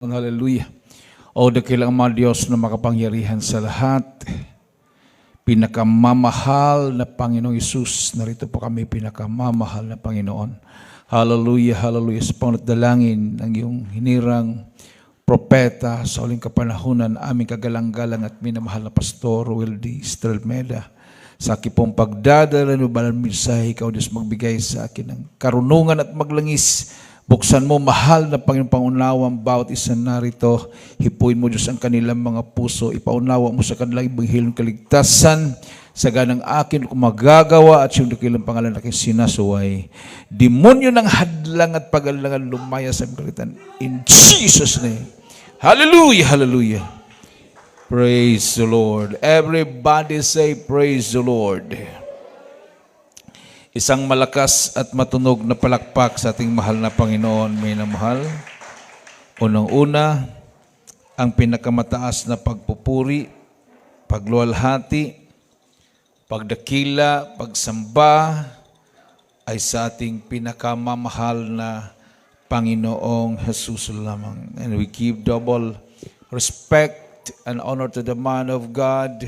Hallelujah. O dakilang mga Diyos na makapangyarihan sa lahat, pinakamamahal na Panginoong Isus, narito po kami pinakamamahal na Panginoon. Hallelujah, hallelujah. Sa pangatdalangin ng iyong hinirang propeta sa uling kapanahunan, aming kagalang-galang at minamahal na Pastor Wildy Estrelmeda. Sa aking pong pagdadala ng banal mensahe, ikaw Diyos magbigay sa akin ng karunungan at maglangis. Buksan mo, mahal na Panginoon, pangunawang bawat isa narito. Hipuin mo, Diyos, ang kanilang mga puso. Ipaunawa mo sa kanilang ibanghilong kaligtasan. Sa ganang akin kung magagawa at siyang dakilang pangalan na aking sinasuway. Demonyo ng hadlang at pag-alangan lumaya sa aming kalitan. In Jesus' name. Hallelujah, hallelujah. Praise the Lord. Everybody say, praise the Lord. Isang malakas at matunog na palakpak sa ating mahal na Panginoon, minamahal. Unang-una, ang pinakamataas na pagpupuri, pagluwalhati, pagdakila, pagsamba ay sa ating pinakamamahal na Panginoong Jesus lamang. And we give double respect and honor to the man of God,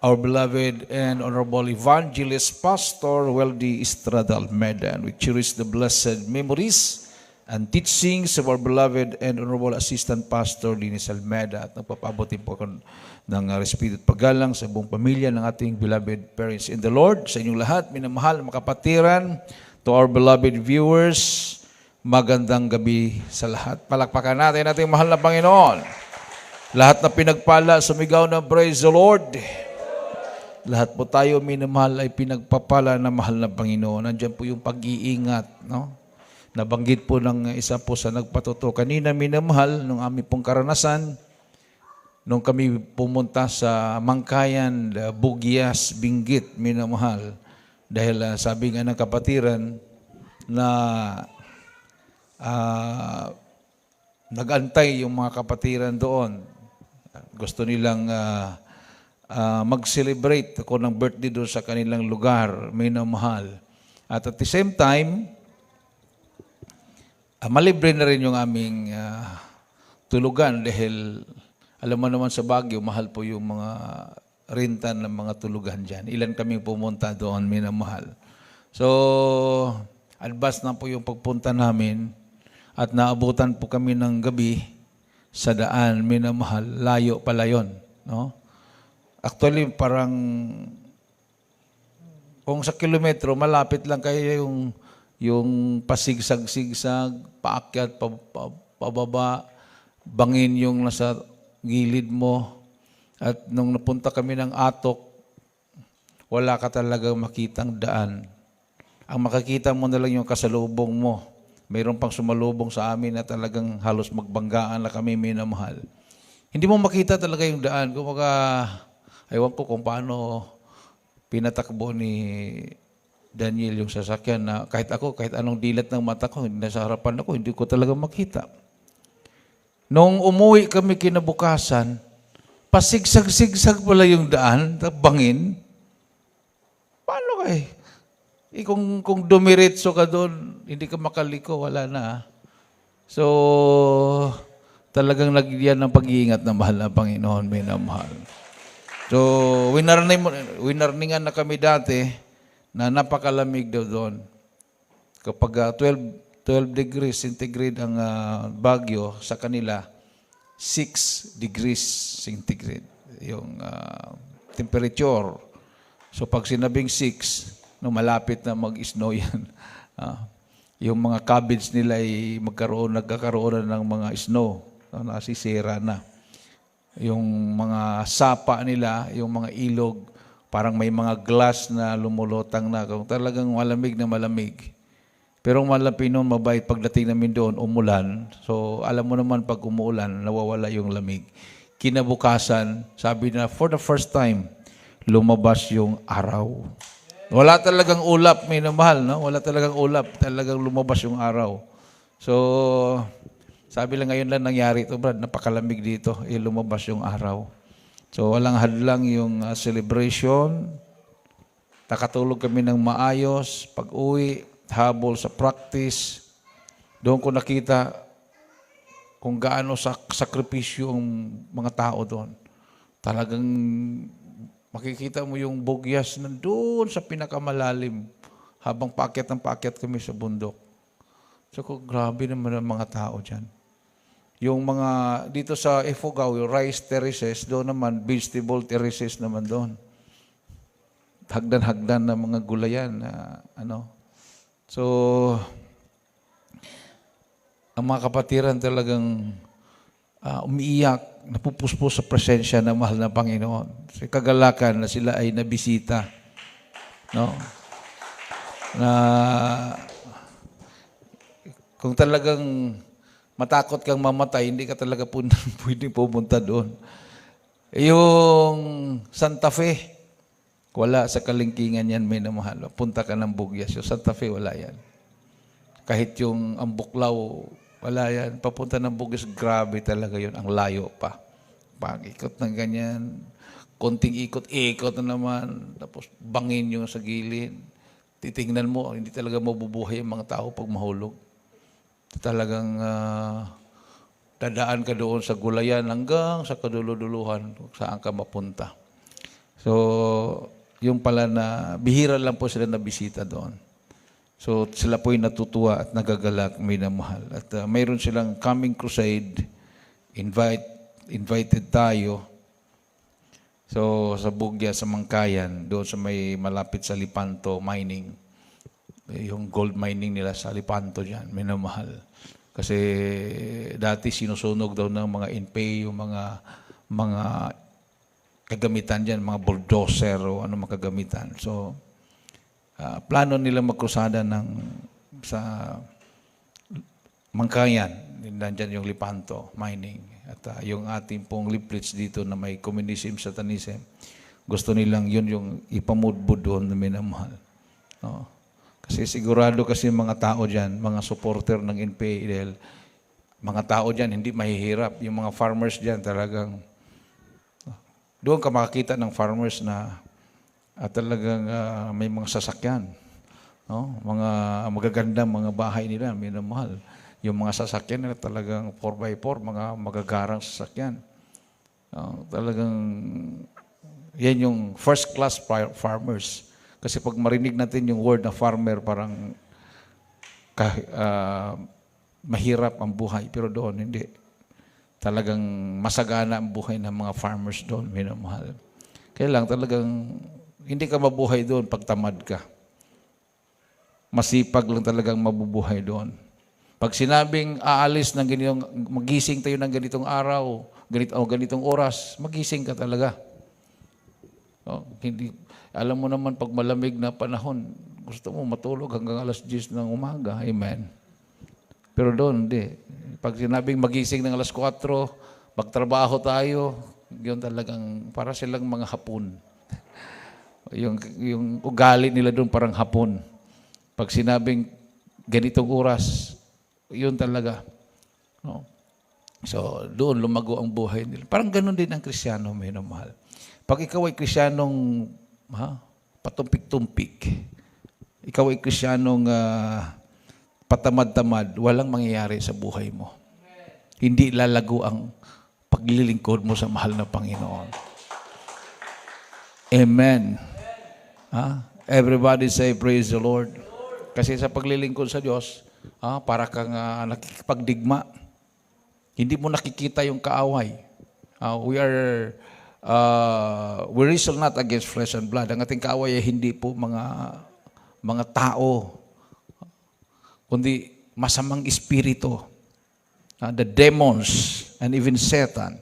our beloved and honorable evangelist, Pastor Wildy Estrelmeda. And we cherish the blessed memories and teachings of our beloved and honorable assistant pastor, Linis Almeda. At nagpapaboti po ako ng respeto at paggalang sa buong pamilya ng ating beloved parents in the Lord. Sa inyong lahat, minamahal, makapatiran, to our beloved viewers, magandang gabi sa lahat. Palakpakan natin ating mahal na Panginoon. Lahat na pinagpala, sumigaw na praise the Lord. Lahat po tayo, minamahal, ay pinagpapala na mahal na Panginoon. Nandiyan po yung pag-iingat, no? Nabanggit po ng isa po sa nagpatuto kanina, minamahal, nung aming pong karanasan, nung kami pumunta sa Mangkayan, Bugyas, Benguet, minamahal. Dahil sabi nga ng kapatiran na nag-antay yung mga kapatiran doon. Gusto nilang mag-celebrate ako ng birthday doon sa kanilang lugar, minamahal. At the same time, malibre na rin yung aming tulugan dahil alam mo naman sa Baguio, mahal po yung mga renta ng mga tulugan dyan. Ilan kami pumunta doon, minamahal. So, advance na po yung pagpunta namin at naabutan po kami ng gabi sa daan, minamahal. Layo pala yun, no? Actually, parang kung sa kilometro, malapit lang kayo yung pasigsag-sigsag, paakyat, pababa, bangin yung nasa gilid mo. At nung napunta kami ng Atok, wala ka talagang makitang daan. Ang makikita mo na lang yung kasalubong mo. Mayroon pang sumalubong sa amin na talagang halos magbanggaan na kami, minamahal. Hindi mo makita talaga yung daan. Kumaga, ewan ko kung paano pinatakbo ni Daniel yung sasakyan na kahit anong dilat ng mata ko, nasa harapan ako, hindi ko talaga makita. Nung umuwi kami kinabukasan, pasigsag-sigsag pala yung daan, bangin. Paano kayo? Kung dumiretso ka doon, hindi ka makaliko, wala na. So, talagang nagyan ng pag-iingat na mahal na Panginoon, minamahal. So, winarningan na kami dati na napakalamig daw doon. Kapag 12 degrees centigrade ang Baguio, sa kanila, 6 degrees centigrade yung temperature. So, pag sinabing 6, no, malapit na mag-snow yan. Yung mga cabbage nila ay nagkakaroon ng mga snow. Nasisira na. Yung mga sapa nila, yung mga ilog, parang may mga glass na lumulutang na. Kung talagang malamig na malamig. Pero ang malapit noon, mabait pagdating namin doon, umulan. So, alam mo naman pag umuulan, nawawala yung lamig. Kinabukasan, sabi na, for the first time, lumabas yung araw. Wala talagang ulap, minamahal, no? Wala talagang ulap, talagang lumabas yung araw. So, sabi lang ngayon lang nangyari ito, Brad, napakalamig dito, lumabas yung araw. So, walang hadlang yung celebration. Nakatulog kami ng maayos. Pag-uwi, habol sa practice. Doon ko nakita kung gaano sakripisyo ang mga tao doon. Talagang makikita mo yung bugyas nandun sa pinakamalalim habang paakyat kami sa bundok. So, grabe naman ang mga tao dyan. Yung mga, dito sa Ifugao, yung rice terraces, doon naman, vegetable terraces naman doon. Hagdan-hagdan na mga gulayan. So, ang mga kapatiran talagang umiiyak, napupuspos sa presensya ng mahal na Panginoon. Sa kagalakan na sila ay nabisita. No? Na kung talagang matakot kang mamatay, hindi ka talaga pwedeng pumunta doon. Yung Santa Fe, wala sa kalingkingan yan, may namahal. Punta ka ng Bugyas. Yung Santa Fe, wala yan. Kahit yung Ambuklaw, wala yan. Papunta ng Bugyas, grabe talaga yun. Ang layo pa. Pag-ikot ng ganyan, konting ikot na naman, tapos bangin yung sa gilid. Titingnan mo, hindi talaga mabubuhay ang mga tao pag mahulog. Talagang dadaan ka doon sa gulayan hanggang sa kaduluduluhan kung saan ka mapunta. So, yung pala na bihira lang po sila na bisita doon. So, sila po ay natutuwa at nagagalak, minamahal. At mayroon silang coming crusade, invited tayo. So, sa Bugya, sa Mangkayan, doon sa may malapit sa Lipanto mining. Yung gold mining nila sa Lipanto dyan, minamahal. Kasi dati sinusunog daw ng mga INPE, yung mga kagamitan dyan, mga bulldozer o ano mga kagamitan. So, plano nila magkrusada sa Mangkayan, nandyan yung Lipanto mining. At yung ating pong leaflets dito na may communism, satanism, gusto nilang yun yung ipamudbud doon na minamahal. No? Kasi sigurado kasi mga tao dyan, mga supporter ng NPA, mga tao dyan hindi mahihirap. Yung mga farmers dyan talagang, doon ka makakita ng farmers na talagang may mga sasakyan. No? Mga magagandang mga bahay nila, minamahal. Yung mga sasakyan nila talagang 4x4, mga magagarang sasakyan. Talagang, yan yung first class farmers. Kasi pag marinig natin yung word na farmer, parang mahirap ang buhay. Pero doon, hindi. Talagang masagana ang buhay ng mga farmers doon, minamahal. Kaya lang talagang hindi ka mabuhay doon pag tamad ka. Masipag lang talagang mabubuhay doon. Pag sinabing aalis ng ganitong, magising tayo ng ganitong araw, ganitong oras, magising ka talaga. Hindi, alam mo naman pag malamig na panahon, gusto mo matulog hanggang alas 10 ng umaga. Amen. Pero doon, hindi. Pag sinabing magising ng alas 4, magtrabaho tayo, yun talagang para silang mga hapon. yung ugali nila doon parang hapon. Pag sinabing ganitong oras, yun talaga. No? So, doon lumago ang buhay nila. Parang ganun din ang Kristiyano, may namahal. Pag ikaw ay Kristiyanong patumpik-tumpik, ikaw ay Kristiyanong patamad-tamad, walang mangyayari sa buhay mo. Hindi lalago ang paglilingkod mo sa mahal na Panginoon. Amen. Everybody say, praise the Lord. Kasi sa paglilingkod sa Diyos, para kang nakikipagdigma. Hindi mo nakikita yung kaaway. We wrestle not against flesh and blood. Ang ating kaaway ay hindi po mga tao, kundi masamang espiritu. The demons and even Satan.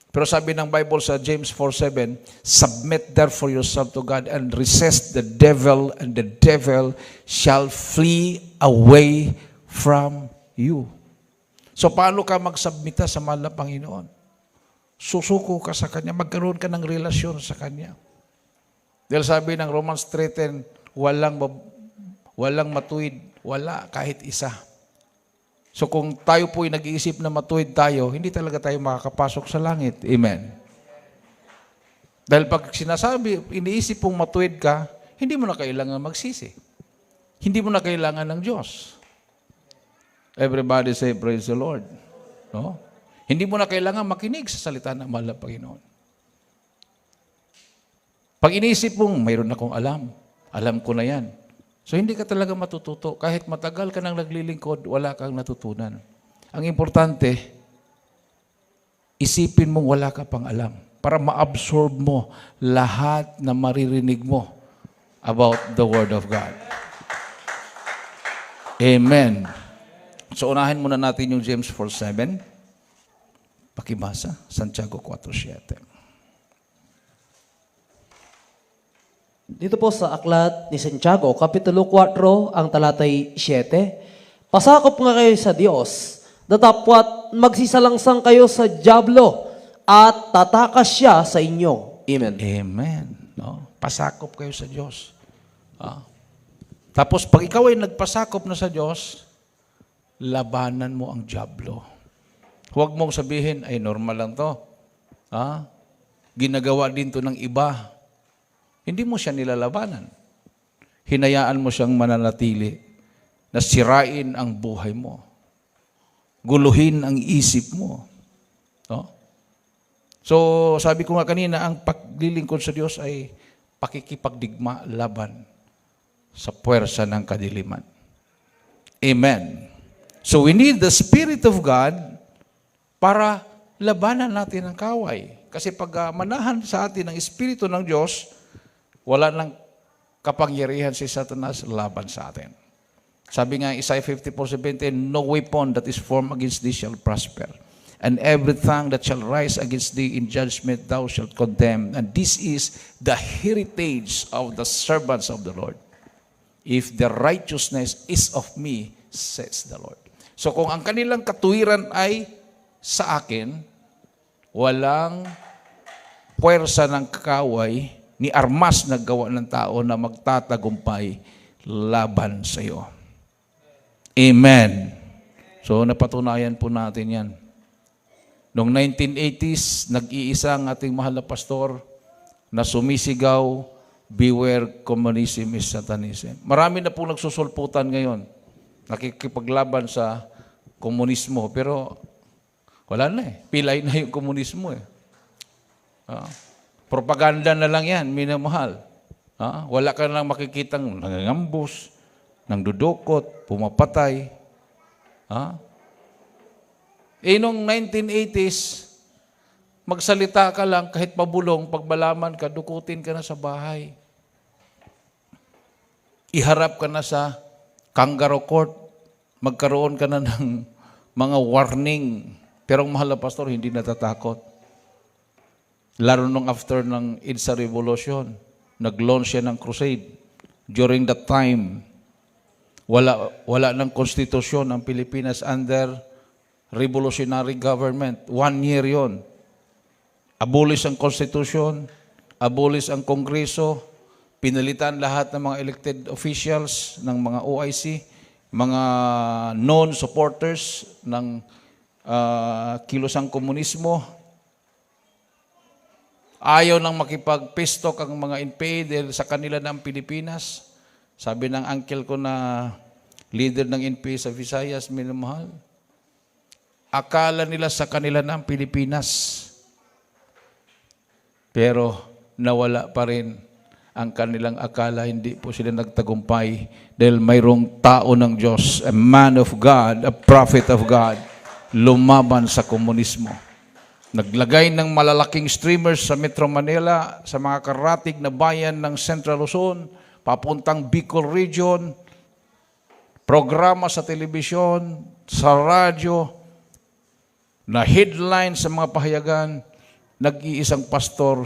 Pero sabi ng Bible sa James 4:7, submit therefore yourself to God and resist the devil, and the devil shall flee away from you. So paano ka magsubmita sa mahal na Panginoon? Susuko ka sa Kanya, magkaroon ka ng relasyon sa Kanya. Dahil sabi ng Romans 3:10, walang matuwid, wala kahit isa. So kung tayo po ay nag-iisip na matuwid tayo, hindi talaga tayo makakapasok sa langit. Amen. Dahil pag sinasabi, iniisip pong matuwid ka, hindi mo na kailangan magsisi. Hindi mo na kailangan ng Diyos. Everybody say, praise the Lord. No? Hindi mo na kailangan makinig sa salita ng mahal na Panginoon. Pag inisip mong, mayroon akong alam ko na yan. So hindi ka talaga matututo. Kahit matagal ka nang naglilingkod, wala kang natutunan. Ang importante, isipin mong wala ka pang alam para ma-absorb mo lahat na maririnig mo about the Word of God. Amen. So unahin muna natin yung James 4:7. Pakibasa, Santiago 4:7. Dito po sa aklat ni Santiago, Kapitulo 4, ang talatay 7. Pasakop nga kayo sa Diyos, datapwat magsisalangsang kayo sa dyablo, at tatakas siya sa inyo. Amen. Amen. No? Pasakop kayo sa Diyos. Tapos pag ikaw ay nagpasakop na sa Diyos, labanan mo ang dyablo. Huwag mong sabihin, ay normal lang to. Ginagawa din to ng iba. Hindi mo siya nilalabanan. Hinayaan mo siyang mananatili na sirain ang buhay mo. Guluhin ang isip mo. No? So, sabi ko nga kanina, ang paglilingkod sa Diyos ay pakikipagdigma laban sa puwersa ng kadiliman. Amen. So, we need the Spirit of God para labanan natin ang kaway. Kasi pag manahan sa atin ang Espiritu ng Diyos, wala nang kapangyarihan si Satanas laban sa atin. Sabi nga Isaiah 54:17, no weapon that is formed against thee shall prosper, and every tongue that shall rise against thee in judgment thou shalt condemn. And this is the heritage of the servants of the Lord. If the righteousness is of me, says the Lord. So kung ang kanilang katuwiran ay sa akin, walang puwersa ng kakaway ni armas na gawa ng tao na magtatagumpay laban sa iyo. Amen. So napatunayan po natin yan. Noong 1980s, nag-iisa ang ating mahal na pastor na sumisigaw, beware communism is satanism. Marami na po nagsusulputan ngayon. Nakikipaglaban sa komunismo. Pero wala na eh. Pilay na yung komunismo eh. Propaganda na lang yan, minamahal. Wala ka lang makikitang nangangambos, nangdudukot, pumapatay. Noong 1980s, magsalita ka lang kahit pabulong, pagbalaman ka, dukutin ka na sa bahay. Iharap ka na sa kangaroo court, magkaroon ka na ng mga warning. Pero ang mahal na pastor, hindi natatakot. Lalo nung after ng EDSA Revolution, nag-launch siya ng crusade. During that time, wala ng konstitusyon ang Pilipinas under revolutionary government. 1 year yon. Abolish ang konstitusyon, abolish ang kongreso, pinalitan lahat ng mga elected officials ng mga OIC, mga non-supporters ng kilosang komunismo. Ayaw nang makipagpistok ang mga NPA dahil sa kanila na ang Pilipinas. Sabi ng uncle ko na leader ng NPA sa Visayas, minamahal, akala nila sa kanila na ang Pilipinas. Pero nawala pa rin ang kanilang akala, hindi po sila nagtagumpay dahil mayroong tao ng Diyos, a man of God, a prophet of God, lumaban sa komunismo. Naglagay ng malalaking streamers sa Metro Manila, sa mga karatig na bayan ng Central Luzon, papuntang Bicol Region, programa sa telebisyon, sa radyo, na headline sa mga pahayagan, nag-iisang pastor,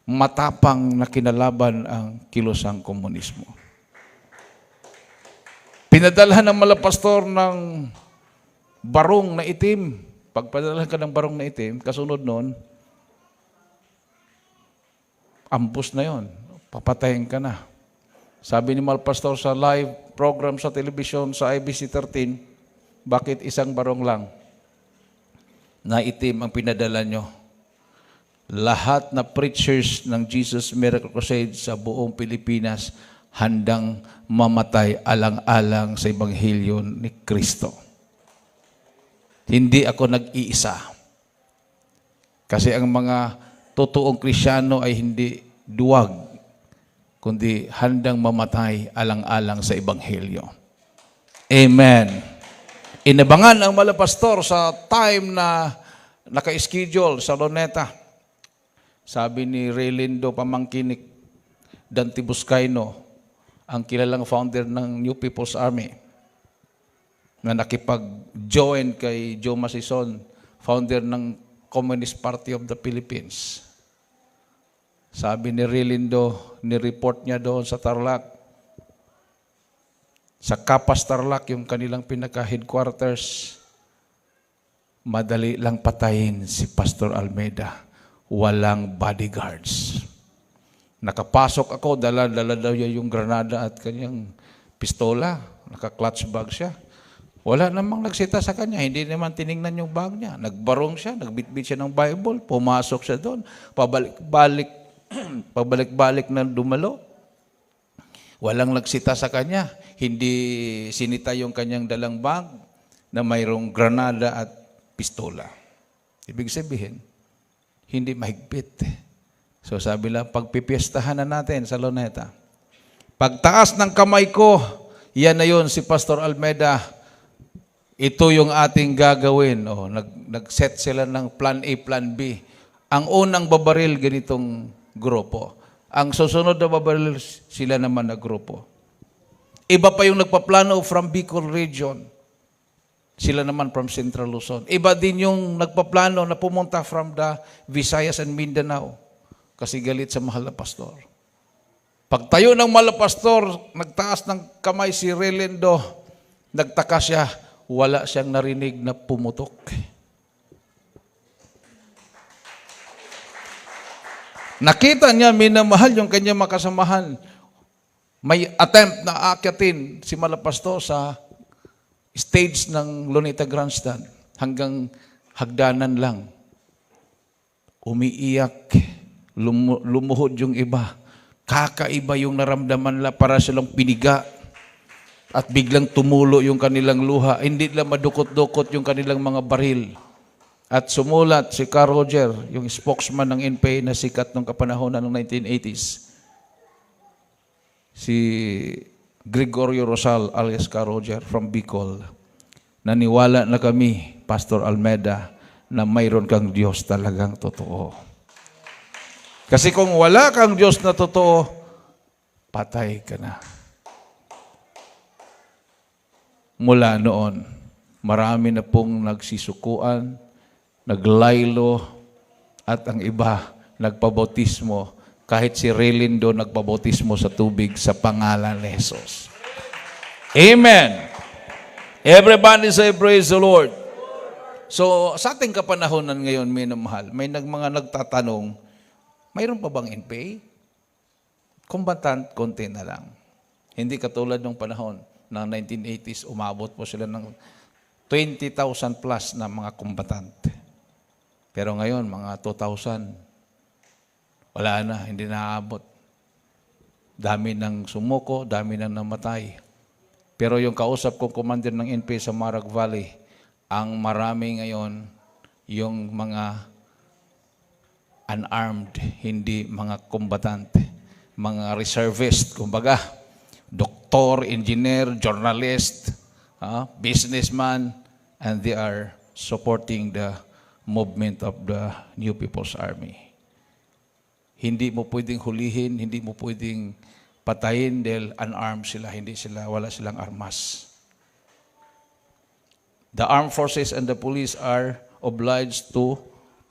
matapang na kinalaban ang kilosang komunismo. Pinadalhan ng malapastor ng barong na itim. Pagpadala ka ng barong na itim, kasunod nun, ambus na yon, papatayin ka na. Sabi ni Malpastor sa live program sa television sa IBC 13, bakit isang barong lang na itim ang pinadala nyo? Lahat na preachers ng Jesus Miracle Crusade sa buong Pilipinas handang mamatay alang-alang sa Ebanghelyo ni Kristo. Hindi ako nag-iisa. Kasi ang mga totoong Kristiyano ay hindi duwag, kundi handang mamatay alang-alang sa Ebanghelyo. Amen. Inabangan ang malapastor sa time na naka-schedule sa Luneta. Sabi ni Raylindo Pamangkinik Dante Buscaino, ang kilalang founder ng New People's Army, na nakipag-join kay Joe Masison, founder ng Communist Party of the Philippines. Sabi ni Raylindo, ni-report niya doon sa Tarlac, sa Kapas Tarlac, yung kanilang pinaka-headquarters, madali lang patayin si Pastor Almeida. Walang bodyguards. Nakapasok ako, dala-dala daw niya yung granada at kanyang pistola. Naka-clutch bag siya. Wala namang nagsita sa kanya. Hindi naman tiningnan yung bag niya. Nagbarong siya, nagbitbit siya ng Bible, pumasok siya doon, pabalik-balik, pabalik-balik na dumalo. Walang nagsita sa kanya. Hindi sinita yung kanyang dalang bag na mayroong granada at pistola. Ibig sabihin, hindi mahigpit. So sabi lang, pagpipiestahan na natin sa Luneta. Pagtaas ng kamay ko, yan na yun si Pastor Almeida. Ito yung ating gagawin. Oh, nag-set sila ng plan A, plan B. Ang unang babaril, ganitong grupo. Ang susunod na babaril, sila naman na grupo. Iba pa yung nagpaplano from Bicol region. Sila naman from Central Luzon. Iba din yung nagpaplano na pumunta from the Visayas and Mindanao. Kasi galit sa mahal na pastor. Pagtayo ng mahal na pastor, nagtaas ng kamay si Raylindo, nagtaka siya, wala siyang narinig na pumutok. Nakita niya, minamahal yung kanyang makasamahan. May attempt na aakyatin si Malapastor sa stage ng Luneta Grandstand hanggang hagdanan lang. Umiiyak, lumuhod yung iba. Kakaiba yung naramdaman nila, para silang piniga at biglang tumulo yung kanilang luha. Hindi nila madukot-dukot yung kanilang mga baril. At sumulat si Carl Roger, yung spokesman ng NPA na sikat nung kapanahonan ng 1980s. Si Gregorio Rosal alias Carl Roger from Bicol. Naniwala na kami, Pastor Almeida, na mayroon kang Diyos talagang totoo. Kasi kung wala kang Diyos na totoo, patay ka na. Mula noon, marami na pong nagsisukuan, naglaylo, at ang iba nagpabautismo. Kahit si Raylindo nagpabautismo sa tubig sa pangalan ni Jesus. Amen! Everybody say, praise the Lord. So, sa ating kapanahonan ngayon, minamahal, may mga nagtatanong, mayroon pa bang NPA? Combatant, konti na lang. Hindi katulad ng panahon ng 1980s, umabot po sila ng 20,000 plus na mga combatant. Pero ngayon, mga 2,000, wala na, hindi naaabot. Dami ng sumuko, dami ng namatay. Pero yung kausap kong commander ng NPA sa Marag Valley, ang marami ngayon, yung mga unarmed, hindi mga combatant, mga reservist, kumbaga, doktor, engineer, journalist, businessman, and they are supporting the movement of the New People's Army. Hindi mo pwedeng hulihin, hindi mo pwedeng patayin dahil unarmed sila, wala silang armas. The armed forces and the police are obliged to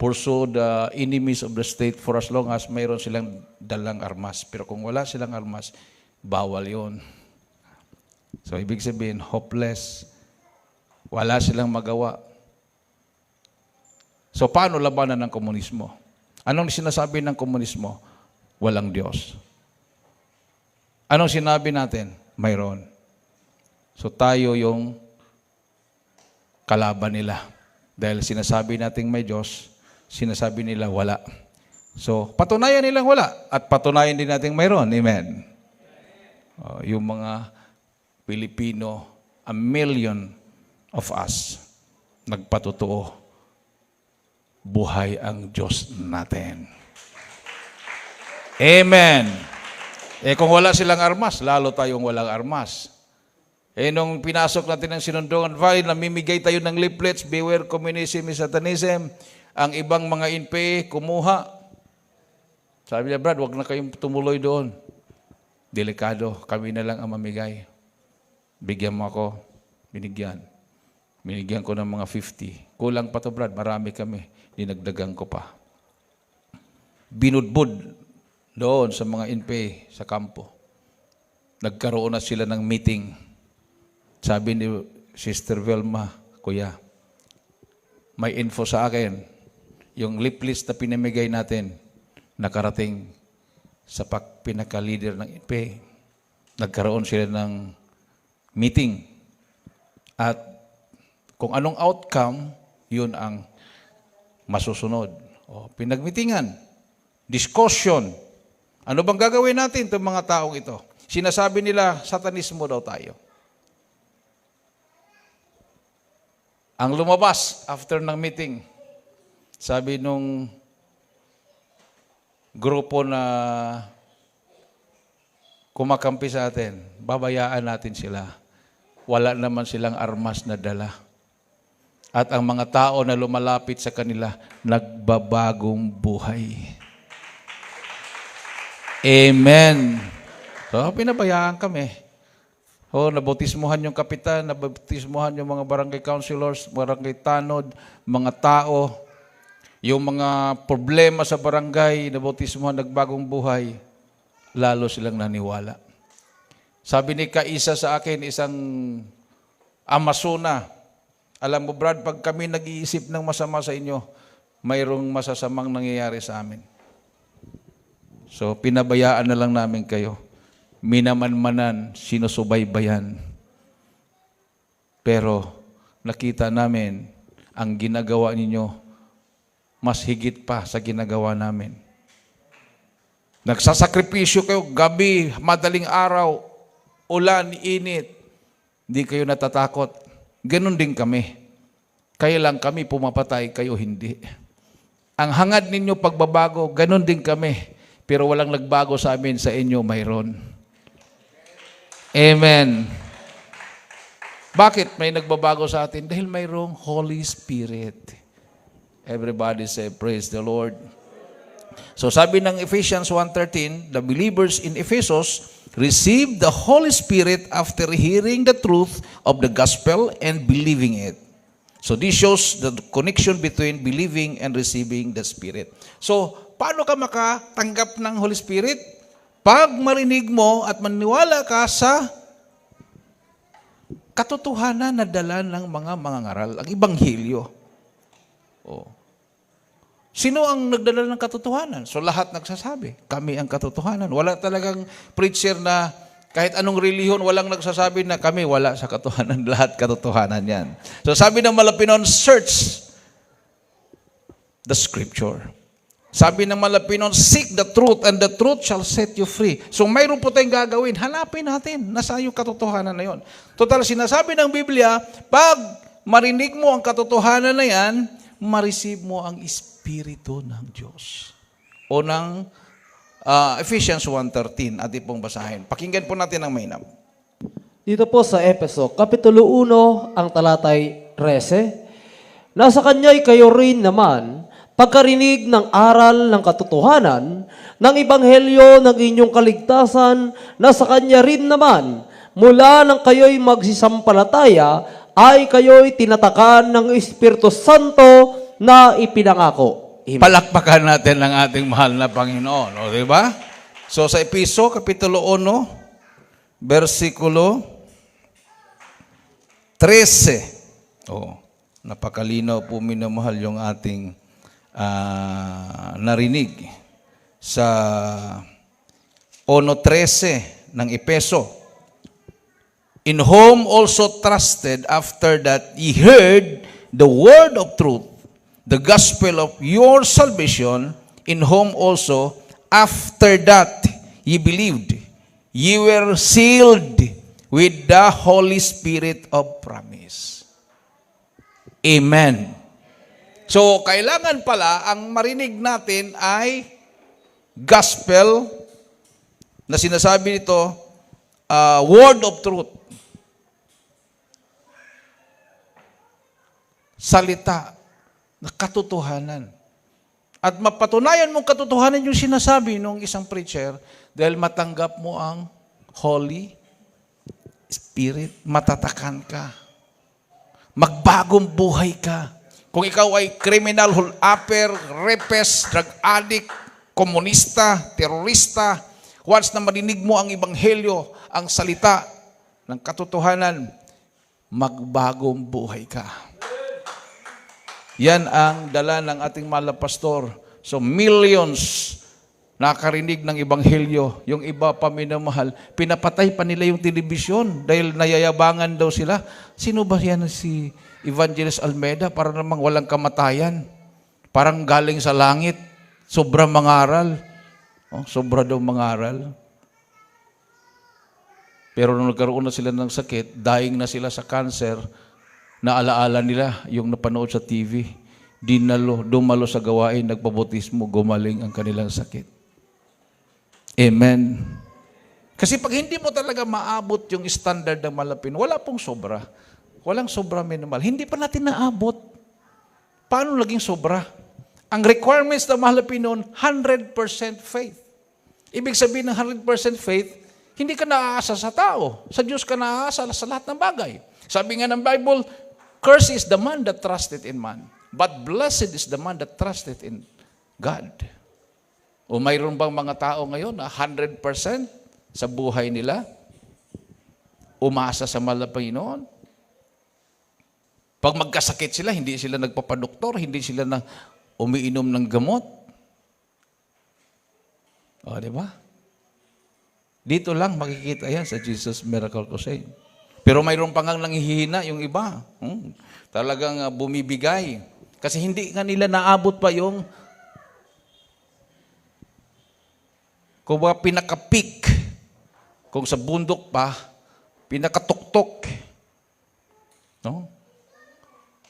pursue the enemies of the state for as long as mayroon silang dalang armas. Pero kung wala silang armas, bawal yun. So, ibig sabihin, hopeless. Wala silang magawa. So, paano labanan ng komunismo? Anong sinasabi ng komunismo? Walang Diyos. Anong sinabi natin? Mayroon. So tayo yung kalaban nila. Dahil sinasabi natin may Diyos, sinasabi nila wala. So patunayan nilang wala at patunayan din natin mayroon. Amen. Yung mga Pilipino, 1 million of us, nagpatotoo, buhay ang Diyos natin. Amen. Kung wala silang armas, lalo tayong walang armas. Nung pinasok natin ang Sinundoan Valley, namimigay tayo ng leaflets, beware communism is satanism. Ang ibang mga INPE, kumuha. Sabi niya, Brad, wag na kayong tumuloy doon. Delikado, kami na lang ang mamigay. Bigyan mo ako, binigyan. Binigyan ko ng mga 50. Kulang pa to, Brad, marami kami. Dinagdagan ko pa. Binudbud doon sa mga INPE sa kampo. Nagkaroon na sila ng meeting. Sabi ni Sister Velma, Kuya, may info sa akin. Yung lip list na pinamigay natin, nakarating sa pinaka-leader ng INPE. Nagkaroon sila ng meeting. At kung anong outcome, yun ang masusunod. Pinagmitingan, discussion. Ano bang gagawin natin itong mga taong ito? Sinasabi nila, satanismo daw tayo. Ang lumabas after ng meeting, sabi nung grupo na kumakampi sa atin, babayaan natin sila. Wala naman silang armas na dala. At ang mga tao na lumalapit sa kanila, nagbabagong buhay. Amen. So, pinabayaan kami. Nabautismuhan yung kapitan, nabautismuhan yung mga barangay councilors, barangay tanod, mga tao, yung mga problema sa barangay, nabautismuhan, nagbagong buhay, lalo silang naniwala. Sabi ni Kaisa sa akin, isang Amazona, alam mo Brad, pag kami nag-iisip ng masama sa inyo, mayroong masasamang nangyayari sa amin. So, pinabayaan na lang namin kayo. Minamanmanan, sinusubaybayan. Pero, nakita namin, ang ginagawa ninyo, mas higit pa sa ginagawa namin. Nagsasakripisyo kayo, gabi, madaling araw, ulan, init. Hindi kayo natatakot. Ganon din kami. Kaya lang kami pumapatay, kayo hindi. Ang hangad ninyo pagbabago, ganon din kami. Pero walang nagbago sa amin, sa inyo mayroon. Amen. Bakit may nagbabago sa atin? Dahil mayroong Holy Spirit. Everybody say, praise the Lord. So sabi ng Ephesians 1:13, the believers in Ephesus received the Holy Spirit after hearing the truth of the gospel and believing it. So this shows the connection between believing and receiving the Spirit. So, paano ka makatanggap ng Holy Spirit? Pag marinig mo at maniwala ka sa katotohanan na dala ng mga mangangaral, ang Ebanghelyo. Sino ang nagdala ng katotohanan? So lahat nagsasabi, kami ang katotohanan. Wala talagang preacher na kahit anong relihiyon, walang nagsasabi na kami wala sa katotohanan. Lahat katotohanan yan. So sabi ng Malapinon, search the scripture. Sabi ng Malapinon, seek the truth and the truth shall set you free. So mayroon po tayong gagawin. Hanapin natin. Nasaan yung katotohanan na yon? Total, sinasabi ng Biblia, pag marinig mo ang katotohanan na yan, ma-receive mo ang Espiritu ng Diyos. O ng Ephesians 1:13. Atin pong basahin. Pakinggan po natin ang mainam. Dito po sa Efeso, Kapitulo 1, ang talatay 13, nasa kanya'y kayo rin naman, pagkarinig ng aral ng katotohanan, ng ebanghelyo ng inyong kaligtasan, nasa kanya rin naman, mula nang kayo'y magsisampalataya, ay kayo'y tinatakan ng Espiritu Santo na ipinangako. Amen. Palakpakan natin ang ating mahal na Panginoon. O, di ba? So, sa Episo, Kapitulo 1, versikulo 13. Napakalinaw po, minamahal yung ating narinig sa 1:13 ng Epeso. In whom also trusted after that ye heard the word of truth, the gospel of your salvation, in whom also after that ye believed, ye were sealed with the Holy Spirit of promise. Amen. So, kailangan pala, ang marinig natin ay gospel na sinasabi nito, word of truth. Salita na katotohanan. At mapatunayan mong katotohanan yung sinasabi ng isang preacher dahil matanggap mo ang Holy Spirit, matatakan ka. Magbagong buhay ka. Kung ikaw ay criminal, hulaper, rapist, drug addict, komunista, terorista, once na marinig mo ang ebanghelyo, ang salita ng katotohanan, magbagong buhay ka. Yan ang dala ng ating mahal na pastor. So millions nakarinig ng ebanghelyo. Yung iba pa minamahal, pinapatay pa nila yung telebisyon dahil nayayabangan daw sila. Sino ba yan si Evangelist Almeida? Para namang walang kamatayan. Parang galing sa langit. Sobra mangaral. Oh, sobra daw mangaral. Pero nung nagkaroon na sila ng sakit, dying na sila sa cancer, naalaala nila yung napanood sa TV. Dumalo sa gawain, nagpabotismo, gumaling ang kanilang sakit. Amen. Kasi pag hindi mo talaga maabot yung standard ng malapin, wala pong sobra. Walang sobra minimal. Hindi pa natin naabot. Paano naging sobra? Ang requirements ng malapin noon, 100% faith. Ibig sabihin ng 100% faith, hindi ka naaasa sa tao. Sa Diyos ka naaasa sa lahat ng bagay. Sabi nga ng Bible, cursed is the man that trusted in man, but blessed is the man that trusted in God. O mayroon bang mga tao ngayon na 100% sa buhay nila umasa sa mahal na Panginoon? Pag magkasakit sila, hindi sila nagpapadoktor, hindi sila na umiinom ng gamot. O, di ba? Dito lang makikita yan sa Jesus Miracle Crusade. Pero mayroon pa ngang nanghihina yung iba. Talagang bumibigay. Kasi hindi nga nila naabot pa yung kung ba pinaka-peak, kung sa bundok pa, pinakatuktok, no?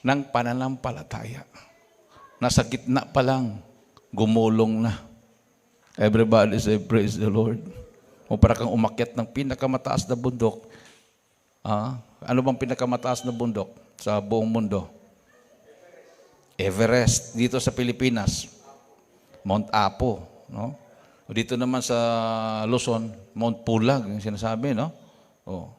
Ng pananampalataya. Nasa gitna pa lang, gumulong na. Everybody say, praise the Lord. O para kang umakyat ng pinakamataas na bundok. Ano bang pinakamataas na bundok sa buong mundo? Everest. Dito sa Pilipinas, Mount Apo, no? O dito naman sa Luzon, Mount Pulag, yung sinasabi, no? O.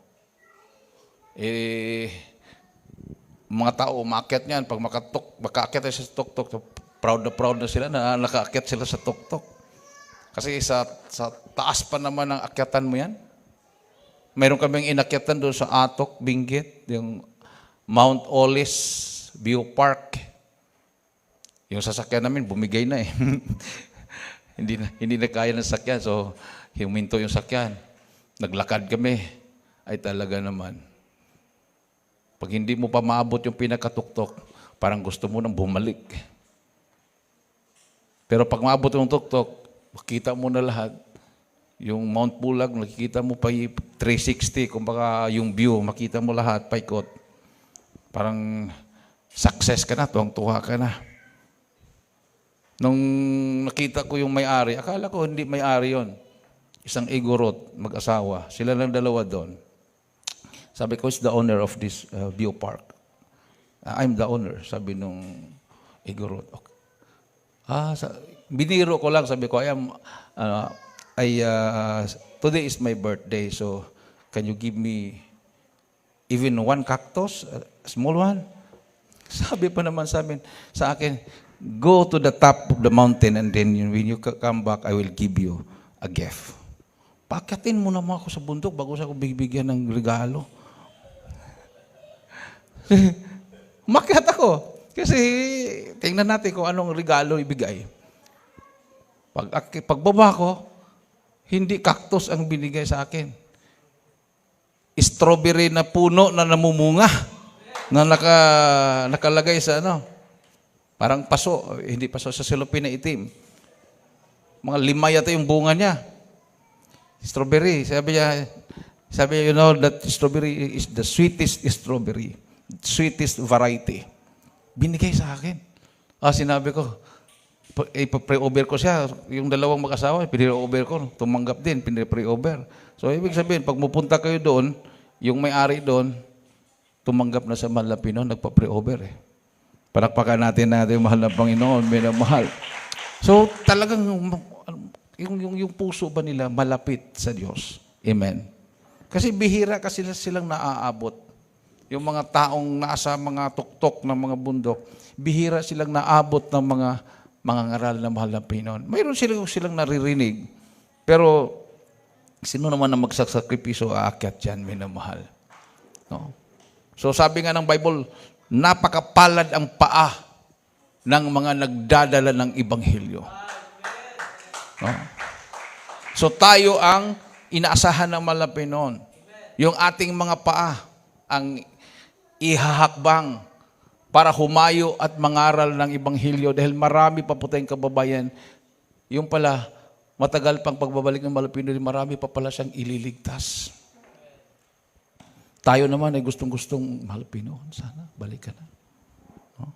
Mga tao umakyat niyan, pag makaakyat sa tuktok, proud na sila na nakaakyat sila sa tuktok. Kasi sa taas pa naman ang akyatan mo yan. Mayroon kaming inakyatan doon sa Atok, Benguet, yung Mount Olis View Park. Yung sasakyan namin, bumigay na eh. Hindi na kaya ng sakyan, so huminto yung sakyan. Naglakad kami. Ay talaga naman. Pag hindi mo pa maabot yung pinakatuktok, parang gusto mo nang bumalik. Pero pag maabot yung tuktok, makita mo na lahat. Yung Mount Pulag, nakikita mo pa 360, kumbaga yung view, makita mo lahat, paikot. Parang success ka na, tuwang-tuwa ka na. Nung nakita ko yung may-ari, akala ko hindi may-ari yon. Isang Igorot, mag-asawa. Sila lang dalawa doon. Sabi ko, is the owner of this view park. I'm the owner, sabi nung Igorot. Okay. Biniro ko lang, sabi ko, today is my birthday, so can you give me even one cactus, a small one? Sabi pa naman sa akin, go to the top of the mountain and then when you come back, I will give you a gift. Pakatin mo naman ako sa bundok bago sa ako bibigyan ng regalo. Makyat ako. Kasi tingnan natin kung anong regalo ibigay. Pagbaba ko, hindi cactus ang binigay sa akin. Strawberry na puno na namumunga na nakalagay sa parang paso, hindi paso, sa silopin na itim. Mga 5 yata yung bunga niya. Strawberry. Sabi niya, you know, that strawberry is the sweetest strawberry. Sweetest variety. Binigay sa akin. Sinabi ko, ipa-pre-over ko siya. Yung dalawang mag-asawa, pinre-over ko. Tumanggap din, pinre-over. So, ibig sabihin, pag mupunta kayo doon, yung may-ari doon, tumanggap na sa mahal na Pinoon, nagpa-pre-over eh. Palakpakan natin yung mahal na Panginoon, minamahal. So, talagang yung puso ba nila malapit sa Diyos? Amen. Kasi bihira kasi silang naaabot. Yung mga taong nasa mga tuktok ng mga bundok, bihira silang naabot ng mga ngaral na mahal na Panginoon. Mayroon silang naririnig, pero sino naman na magsasakripiso aakyat yan, minamahal? No? So sabi nga ng Bible, napakapalad ang paa ng mga nagdadala ng Ebanghelyo. No? So tayo ang inaasahan ng mahal na Panginoon. Yung ating mga paa ang ihahakbang para humayo at mangaral ng Ebanghelyo dahil marami pa po tayong kababayan. Yung pala, matagal pang pagbabalik ng mahal na Panginoon, marami pa pala siyang ililigtas. Tayo naman ay gustong-gustong, mahal na Panginoon, sana, balik ka na. No?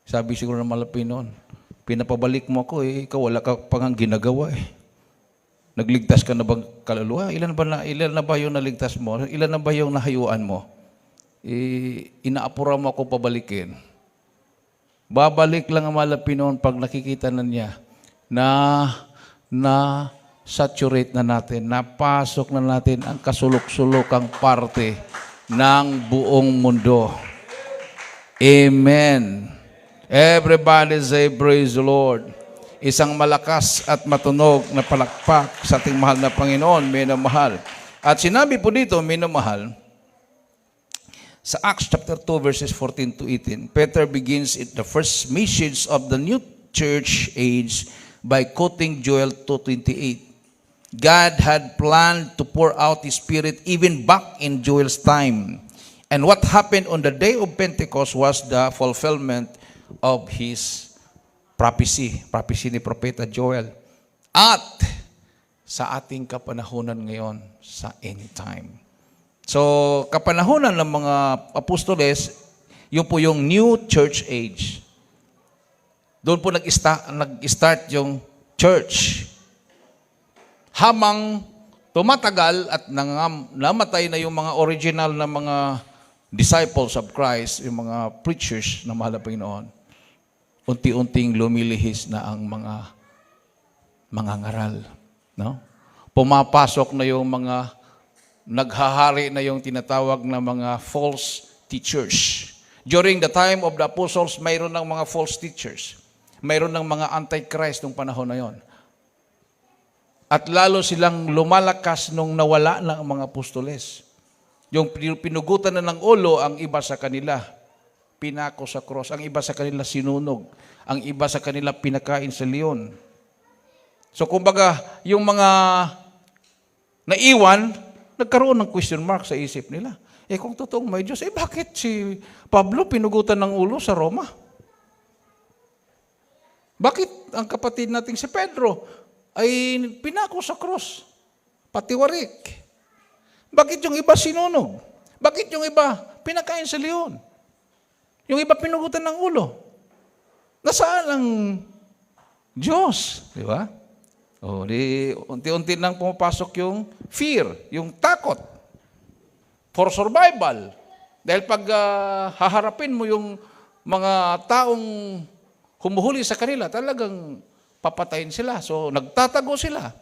Sabi siguro ng mahal na Panginoon, pinapabalik mo ako ikaw wala ka pang ginagawa eh. Nagligtas ka na bang kaluluwa? Ilan na ba yung naligtas mo? Ilan na ba yung nahayuan mo? Inaapura mo ako pabalikin. Babalik lang ang mahal na Panginoon pag nakikita na niya na saturate na natin, napasok na natin ang kasulok-sulokang parte ng buong mundo. Amen. Everybody say, praise the Lord. Isang malakas at matunog na palakpak sa ating mahal na Panginoon, minamahal. At sinabi po dito, minamahal, sa Acts chapter 2 verses 14 to 18, Peter begins the first message of the new church age by quoting Joel 2:28. God had planned to pour out His Spirit even back in Joel's time. And what happened on the day of Pentecost was the fulfillment of His prophecy ni Propeta Joel. At sa ating kapanahunan ngayon, sa end time. So, kapanahunan ng mga apostoles, yun po yung new church age. Doon po nag-start yung church. Habang tumatagal at namatay na yung mga original na mga disciples of Christ, yung mga preachers na mahal na Panginoon, unti-unting lumilihis na ang mga ngaral. No? Pumapasok na yung mga naghahari na yung tinatawag na mga false teachers. During the time of the apostles, mayroon ng mga false teachers. Mayroon ng mga antichrist nung panahon na yon. At lalo silang lumalakas nung nawala na ang mga apostoles. Yung pinugutan na ng ulo, ang iba sa kanila, pinako sa cross. Ang iba sa kanila sinunog. Ang iba sa kanila pinakain sa leon. So kumbaga, yung mga naiwan, nagkaroon ng question mark sa isip nila. Kung totoong may Diyos, bakit si Pablo pinugutan ng ulo sa Roma? Bakit ang kapatid nating si Pedro ay pinako sa cross? Patiwarik. Bakit yung iba sinunog? Bakit yung iba pinakain sa leon? Yung iba pinugutan ng ulo? Nasaan ang Diyos? Di ba? Unti-unti nang pumapasok yung fear, yung takot for survival. Dahil pag haharapin mo yung mga taong humuhuli sa kanila, talagang papatayin sila. So, nagtatago sila.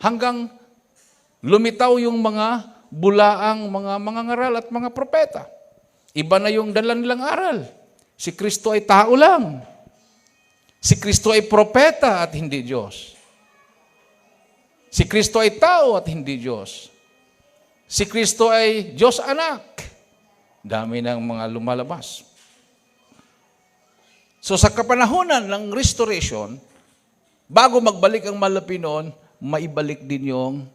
Hanggang lumitaw yung mga bulaang mga ngaral at mga propeta. Iba na yung dala nilang aral. Si Kristo ay tao lang. Si Kristo ay propeta at hindi Diyos. Si Kristo ay tao at hindi Diyos. Si Kristo ay Diyos anak. Dami ng mga lumalabas. So sa kapanahunan ng restoration, bago magbalik ang mahal na Panginoon, maibalik din yung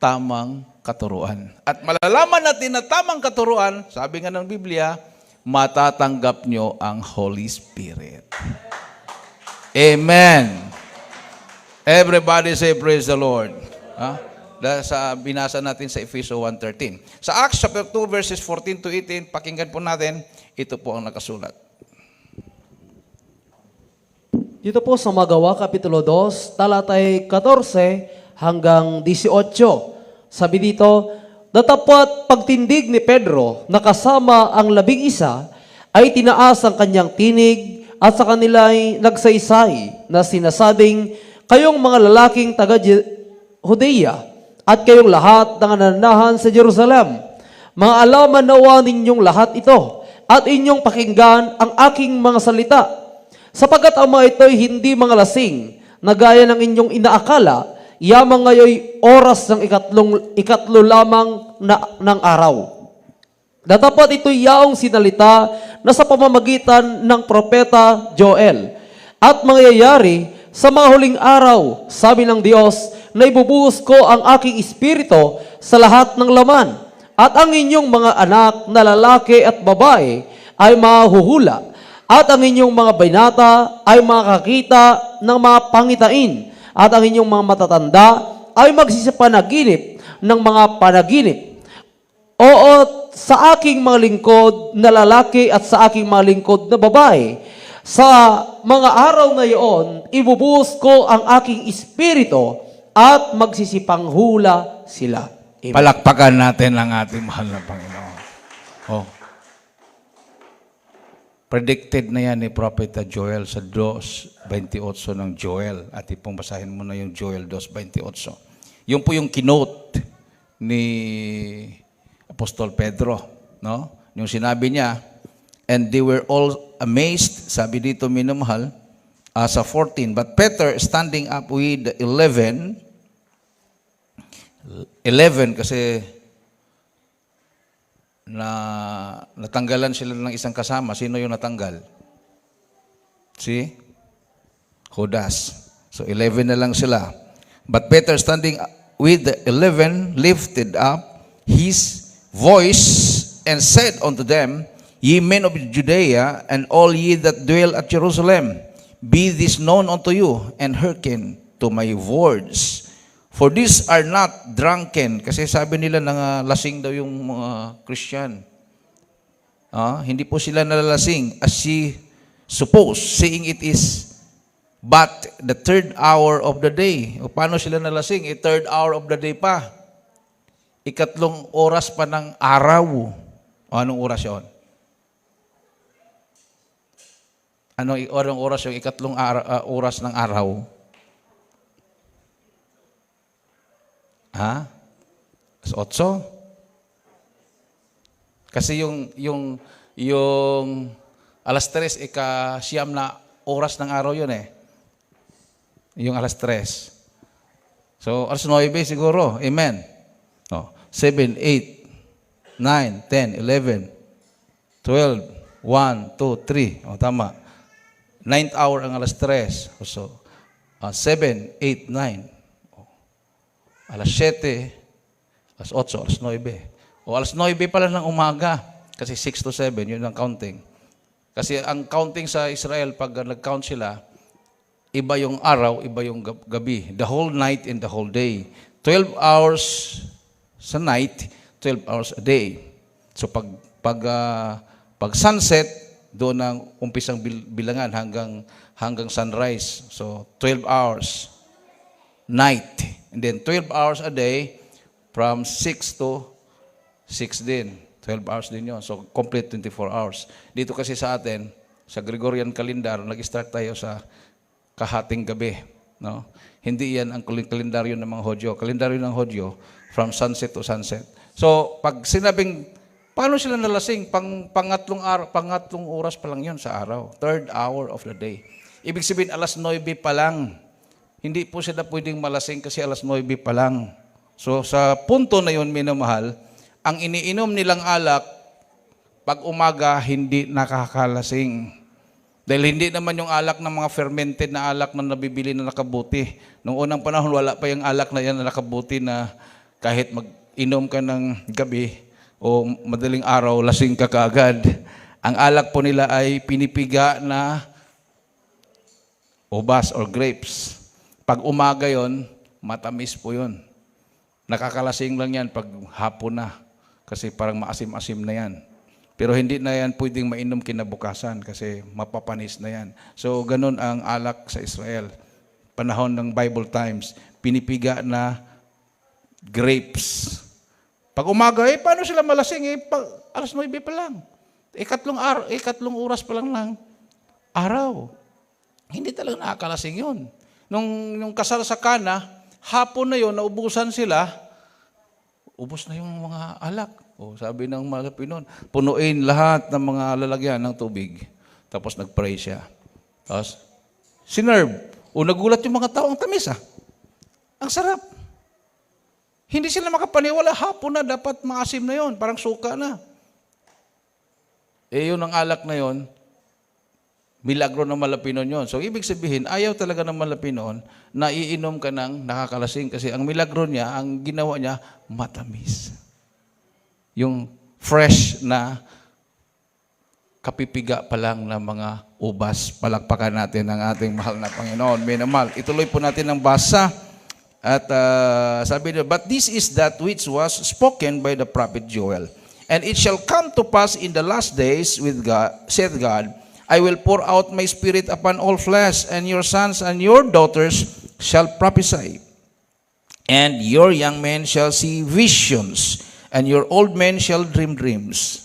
tamang katuruan. At malalaman natin na tamang katuruan, sabi nga ng Biblia, matatanggap nyo ang Holy Spirit. Amen. Everybody say praise the Lord. sa binasa natin sa Efeso 1:13. Sa Acts chapter 2 verses 14 to 18, pakinggan po natin, ito po ang nakasulat. Dito po sa Magawa, Kapitulo 2, talatay 14 hanggang 18. Sabi dito, datapwat pagtindig ni Pedro na kasama ang 11 ay tinaas ang kanyang tinig at sa kanila ay nagsaysay na sinasabing, kayong mga lalaking taga-Judea at kayong lahat na nananahan sa Jerusalem, mga alaman nawa ninyong lahat ito at inyong pakinggan ang aking mga salita. Sapagkat ang mga ito'y hindi mga lasing, na gaya ng inyong inaakala, yamang ngayoy oras ng ikatlo lamang ng araw. Datapat ito'y yaong sinalita na sa pamamagitan ng propeta Joel. At mangyayari sa mga huling araw, sabi ng Diyos, na ibubuhos ko ang aking espiritu sa lahat ng laman. At ang inyong mga anak na lalaki at babae ay mahuhula. At ang inyong mga binata ay makakita ng mga pangitain. At ang inyong mga matatanda ay magsisipanaginip ng mga panaginip. Oo, sa aking mga lingkod na lalaki at sa aking mga lingkod na babae, sa mga araw na iyon, ibubuhos ko ang aking espiritu at magsisipanghula sila. Amen. Palakpakan natin ang ating mahal na Panginoon. Oh. Predicted na yan ni Propeta Joel sa 2:28 ng Joel. At ipong basahin mo na yung Joel 2:28. Yun po yung kinote ni Apostol Pedro. No? Yung sinabi niya, and they were all amazed, sabi dito minamahal, sa 14. But Peter, standing up with the 11 kasi natanggalan sila ng isang kasama. Sino yung natanggal? Si Judas. So 11 na lang sila. But Peter, standing with the 11, lifted up his voice and said unto them, ye men of Judea, and all ye that dwell at Jerusalem, be this known unto you, and hearken to my words. For these are not drunken. Kasi sabi nila na lasing daw yung mga Christian. Hindi po sila nalalasing as ye suppose, saying it is but the third hour of the day. O paano sila nalasing? Third hour of the day pa. Ikatlong oras pa ng araw. O anong oras yun? Anong oras yung ikatlong oras ng araw? Alas 8? Kasi yung alas 3, ika-siyam na oras ng araw yun eh. Yung alas 3. So, alas 9 siguro. Amen. 7, 8, 9, 10, 11, 12, 1, 2, 3. Tama. 9th hour ang alas 3. So, 7, 8, 9. Alas 7, alas 8, alas 9. O alas 9 pala ng umaga. Kasi 6 to 7, yun ang counting. Kasi ang counting sa Israel, pag nag-count sila, iba yung araw, iba yung gabi. The whole night and the whole day. 12 hours sa night, 12 hours a day. So pag sunset, doon ang umpisang bilangan hanggang sunrise. So 12 hours night. And then 12 hours a day from 6 to 6 din. 12 hours din yun. So complete 24 hours. Dito kasi sa atin, sa Gregorian calendar, nag-start tayo sa kahating gabi. No? Hindi yan ang kalendaryo ng mga Hodyo. Kalendaryo ng Hodyo, from sunset to sunset. So pag sinabing, paano sila nalasing? Pangatlong oras pa lang yun sa araw. Third hour of the day. Ibig sabihin, alas 9 pa lang. Hindi po sila pwedeng malasing kasi alas 9 pa lang. So sa punto na yun, minamahal, ang iniinom nilang alak, pag umaga, hindi nakakalasing. Dahil hindi naman yung alak ng mga fermented na alak na nabibili na nakabuti. Noong unang panahon, wala pa yung alak na yan na nakabuti na kahit mag-inom ka ng gabi o madaling araw, lasing ka kaagad. Ang alak po nila ay pinipiga na ubas or grapes. Pag umaga yon, matamis po yun. Nakakalasing lang yan pag hapon na. Kasi parang maasim-asim na yan. Pero hindi na yan pwedeng mainom kinabukasan kasi mapapanis na yan. So, ganun ang alak sa Israel. Panahon ng Bible times, pinipiga na grapes. Pag umaga, paano sila malasing? Alas 9 pa lang. Ikatlong oras pa lang ng araw. Hindi talaga nakakalasing yun. Nung kasal sa Kana, hapon na yun, naubusan sila, ubos na yung mga alak. O, sabi ng mga Pinon, punuin lahat ng mga lalagyan ng tubig. Tapos nag-pray siya. Tapos, sinerve. O, nagulat yung mga tao, ang tamis Ang sarap. Hindi sila makapaniwala, hapon na, dapat maasim na yon, parang suka na. Yun ang alak na yon, milagro ng Malapinon yon. So, ibig sabihin, ayaw talaga ng Malapinon na iinom ka ng nakakalasing kasi ang milagro niya, ang ginawa niya, matamis. Yung fresh na kapipiga pa lang ng mga ubas. Palakpakan natin ang ating mahal na Panginoon. Minamahal. Ituloy po natin ang basa. At sabi niya, but this is that which was spoken by the prophet Joel. And it shall come to pass in the last days with God, saith God, I will pour out my spirit upon all flesh, and your sons and your daughters shall prophesy. And your young men shall see visions, and your old men shall dream dreams.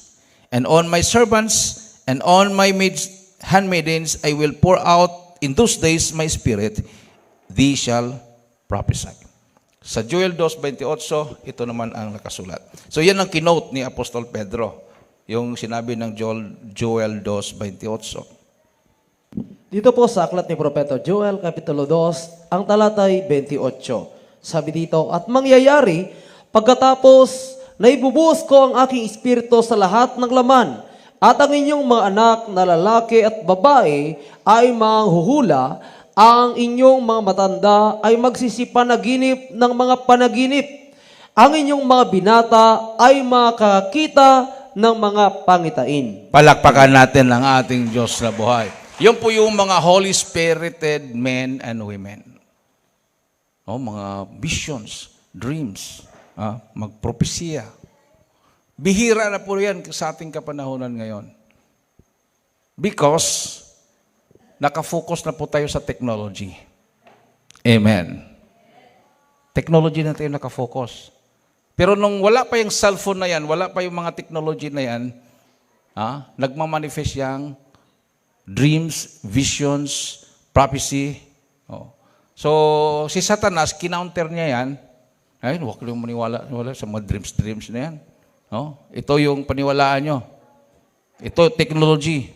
And on my servants and on my handmaidens I will pour out in those days my spirit, they shall prophesy. Sa Joel 2:28, ito naman ang nakasulat. So yan ang kinote ni Apostol Pedro, yung sinabi ng Joel 2:28. Dito po sa aklat ni Propeta Joel, Kapitulo 2, ang talatay 28. Sabi dito, at mangyayari, pagkatapos na ibubuhos ko ang aking espiritu sa lahat ng laman, at ang inyong mga anak na lalaki at babae ay manghuhula, ang inyong mga matanda ay magsisipanaginip ng mga panaginip, ang inyong mga binata ay makakita ng mga pangitain. Palakpakan natin ang ating Diyos na buhay. Yan po yung mga Holy Spirited men and women. Mga visions, dreams, magpropesya. Bihira na po yan sa ating kapanahonan ngayon. Because nakafocus na po tayo sa technology. Amen. Technology na tayo nakafocus. Pero nung wala pa yung cellphone na yan, wala pa yung mga technology na yan, nagmamanifest yung dreams, visions, prophecy. So, si Satanas, kinounter niya yan. Ayun, huwag kayong maniwala sa mga dreams na yan. Ito yung paniwalaan nyo. Ito, technology.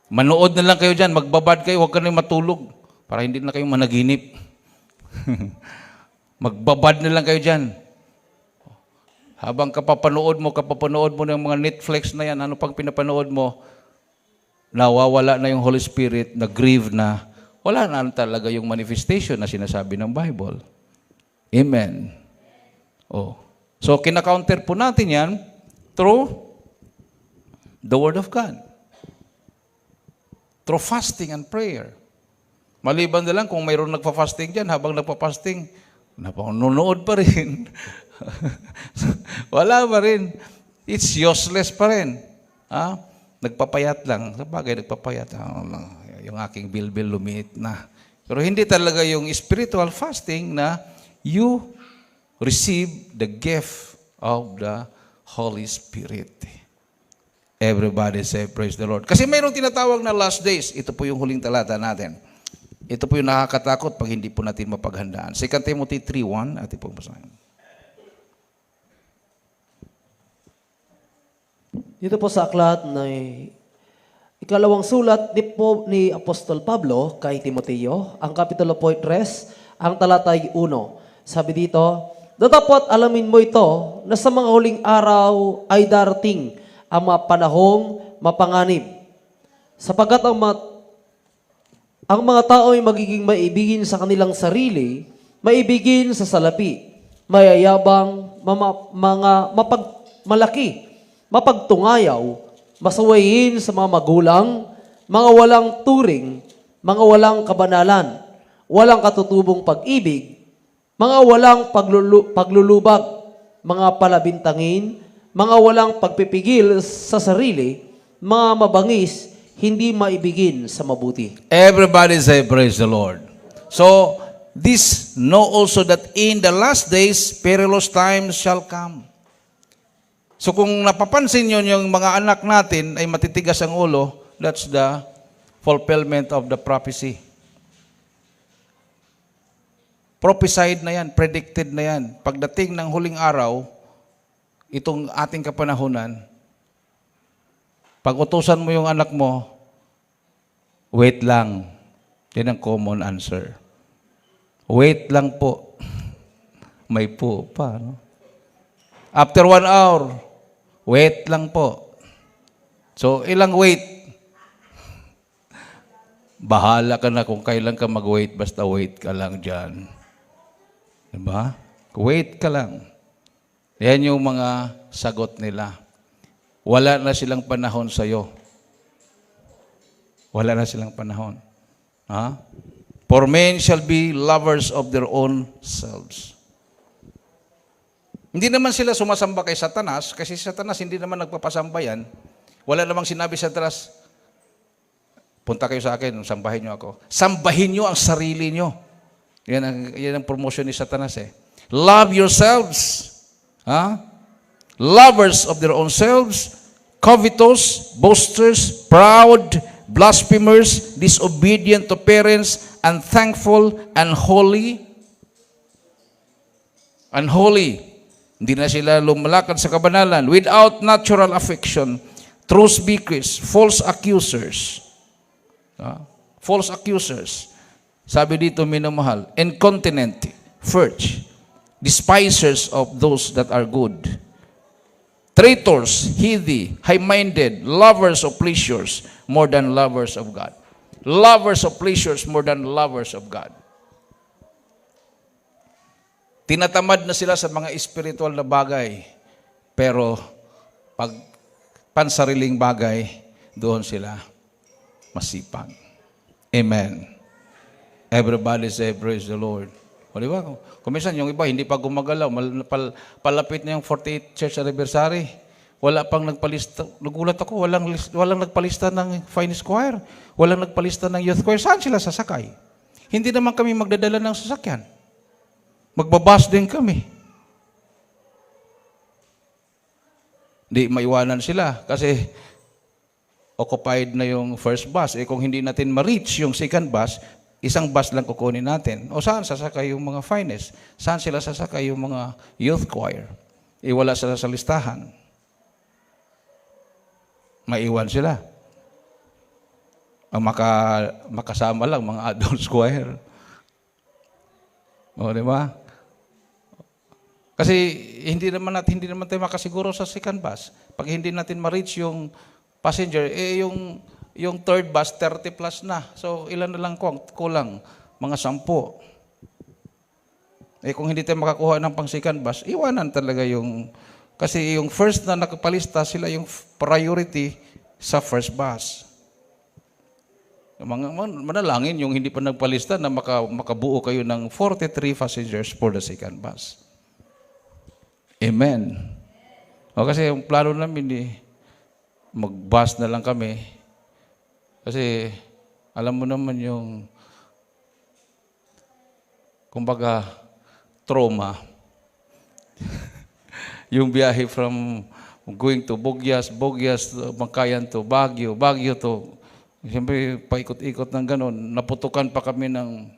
Manood na lang kayo dyan, magbabad kayo, huwag ka na matulog para hindi na kayo managinip. Magbabad na lang kayo dyan. Habang kapapanood mo ng mga Netflix na yan, ano pang pinapanood mo, nawawala na yung Holy Spirit, nag-grieve na, wala na talaga yung manifestation na sinasabi ng Bible. Amen. So, kina-counter po natin yan through the Word of God. Through fasting and prayer. Maliban na lang kung mayroon nagpa-fasting dyan, habang nagpa-fasting, nanonood pa rin. Wala pa rin. It's useless pa rin. Nagpapayat lang. Sabagay, nagpapayat. Yung aking bilbil lumiit na. Pero hindi talaga yung spiritual fasting na you receive the gift of the Holy Spirit. Everybody say, praise the Lord. Kasi mayroong tinatawag na last days. Ito po yung huling talata natin. Ito po yung nakakatakot pag hindi po natin mapaghandaan. 2 Timothy 3:1, atin po basahin. Dito po sa aklat na ikalawang sulat ni Apostol Pablo kay Timoteo, ang Kapitulo 3, ang talatay 1. Sabi dito, datapot alamin mo ito na sa mga huling araw ay darating ang mga panahong mapanganib. Sapagkat ang mga tao ay magiging maibigin sa kanilang sarili, maibigin sa salapi, mayayabang, mga mapagmalaki, mapagtungayaw, masawayin sa mga magulang, mga walang turing, mga walang kabanalan, walang katutubong pag-ibig, mga walang paglulubag, mga palabintangin, mga walang pagpipigil sa sarili, mga mabangis, hindi maibigin sa mabuti. Everybody say, praise the Lord. So, this know also that in the last days, perilous times shall come. So kung napapansin nyo yung mga anak natin ay matitigas ang ulo, that's the fulfillment of the prophecy. Prophesied na yan, predicted na yan. Pagdating ng huling araw, itong ating kapanahunan, pag utusan mo yung anak mo, wait lang. Yan ang common answer. Wait lang po. May po pa, no? After 1 hour, wait lang po. So, ilang wait? Bahala ka na kung kailan ka mag-wait, basta wait ka lang dyan. Diba? Wait ka lang. Yan yung mga sagot nila. Wala na silang panahon sa'yo. Wala na silang panahon. Ha? For men shall be lovers of their own selves. Hindi naman sila sumasamba kay Satanas, kasi Satanas hindi naman nagpapasamba yan. Wala namang sinabi sa Satanas, punta kayo sa akin, sambahin nyo ako. Sambahin nyo ang sarili nyo. Yan ang promotion ni Satanas eh. Love yourselves. Ha? Lovers of their own selves, covetous, boasters, proud, blasphemers, disobedient to parents, unthankful, unholy. Unholy. Hindi na sila lumalakad sa kabanalan. Without natural affection, truth speakers, false accusers. False accusers. Sabi dito, minamahal, incontinent, furch, despisers of those that are good. Traitors, heathy, high-minded, lovers of pleasures more than lovers of God. Lovers of pleasures more than lovers of God. Tinatamad na sila sa mga spiritual na bagay, pero pag pansariling bagay, doon sila masipag. Amen. Everybody say, praise the Lord. O di ba? Kung minsan, yung iba, hindi pa gumagalaw, palapit na yung 48th church anniversary, wala pang nagpalista. Nagulat ako, walang nagpalista ng fine choir, walang nagpalista ng youth choir. Saan sila sasakay? Hindi naman kami magdadala ng sasakyan. Magbabas din kami. Di maiwanan sila kasi occupied na yung first bus. Kung hindi natin ma-reach yung second bus, isang bus lang kukunin natin. O saan sasakay yung mga finest? Saan sila sasakay yung mga youth choir? Wala sila sa listahan. Maiwan sila. Ang makasama lang, mga adult choir. O, di ba? Kasi hindi naman tayo makasiguro sa second bus. Pag hindi natin ma-reach yung passenger, yung third bus, 30 plus na. So, ilan na lang kulang? Mga 10. Kung hindi tayo makakuha ng pang second bus, iwanan talaga yung... Kasi yung first na nakapalista, sila yung priority sa first bus. Manalangin yung hindi pa nagpalista na makabuo kayo ng 43 passengers for the second bus. Amen. O kasi yung plano namin mag-bus na lang kami. Kasi alam mo naman yung kumbaga trauma. Yung biyahe from going to Bogyas to Bangkayan to Baguio to siyempre paikot-ikot ng ganon. Naputukan pa kami ng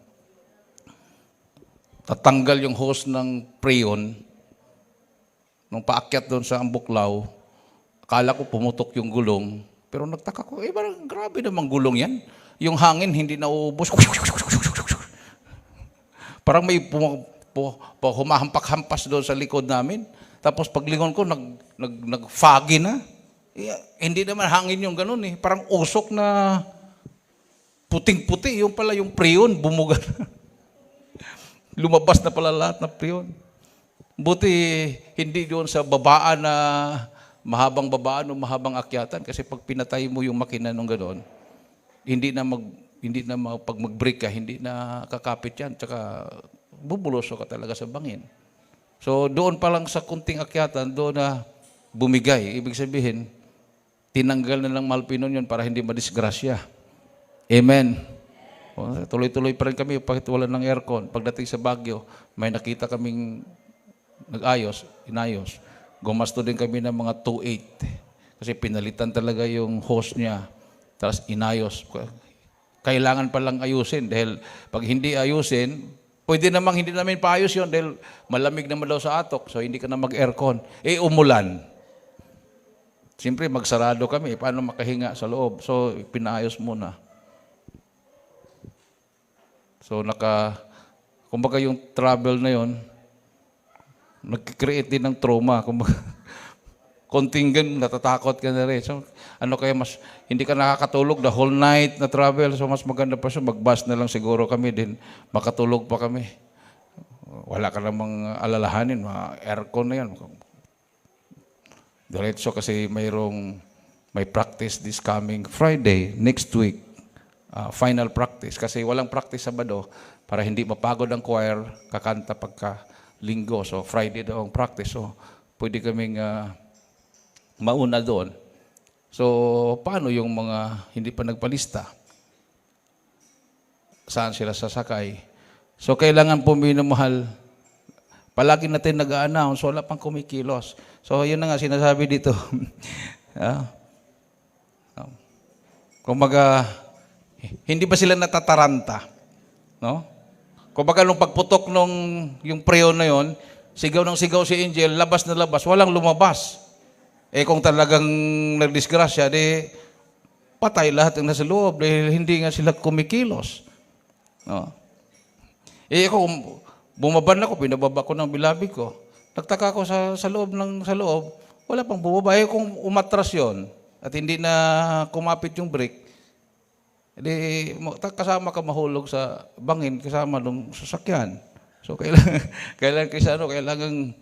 tatanggal yung hose ng preon. Nung paakyat doon sa Ambuklaw, akala ko pumutok yung gulong. Pero nagtaka ko, parang grabe namang gulong yan. Yung hangin hindi nauubos. Parang may humahampak-hampas doon sa likod namin. Tapos paglingon ko, nag-foggy na. Hindi naman hangin yung ganun eh. Parang usok na puting-puti. Yung pala yung preon, bumuga na. Lumabas na pala lahat na preon. Buti hindi doon sa babaan na mahabang babaan o mahabang akyatan kasi pag pinatay mo yung makina nung gano'n, hindi na pag mag-brake ka, hindi na kakapit yan. Tsaka bubuloso ka talaga sa bangin. So doon pa lang sa kunting akyatan, doon na bumigay. Ibig sabihin, tinanggal na lang malpinon yun para hindi madisgrasya. Amen. Tuloy-tuloy pa rin kami pagkat wala ng aircon. Pagdating sa Baguio, may nakita kaming inayos. Gumasto din kami ng mga 2.8. Kasi pinalitan talaga yung hose niya. Tapos inayos. Kailangan palang ayusin dahil pag hindi ayusin, pwede namang hindi namin paayos yun dahil malamig naman daw sa atok. So hindi ka na mag-aircon. Umulan. Siyempre magsarado kami. Paano makahinga sa loob? So pinaayos muna. So kumbaga yung travel na yon, nag-create din ng trauma. Kumbaga, konting natatakot ka na rin. So, kaya hindi ka nakakatulog the whole night na travel. So, mas maganda pa siya. Mag-bus na lang siguro kami din. Makatulog pa kami. Wala ka namang alalahanin. Mga aircon na yan. Diretso kasi may practice this coming Friday, next week. Final practice. Kasi walang practice Sabado para hindi mapagod ang choir, kakanta pagka linggo. So, Friday daw ang practice. So, pwede kaming mauna doon. So, paano yung mga hindi pa nagpalista? Saan sila sasakay? So, kailangan po minamahal. Palagi natin nag-a-announce, wala pang kumikilos. So, yun na nga sinasabi dito. Kumbaga, hindi ba sila natataranta? No? Kumbaga, nung pagputok yung prayer na yon, sigaw ng sigaw si Angel, labas na labas, walang lumabas. Kung talagang nagdisgrasya, patay lahat ng nasa loob dahil hindi nga sila kumikilos. No? Kung bumaban ako, pinababa ko ng bilabi ko. Nagtaka ko sa loob, wala pang bumaba. Kung umatras yon at hindi na kumapit yung brake, kasama ka mahulog sa bangin, kasama ng sasakyan. So, kailangan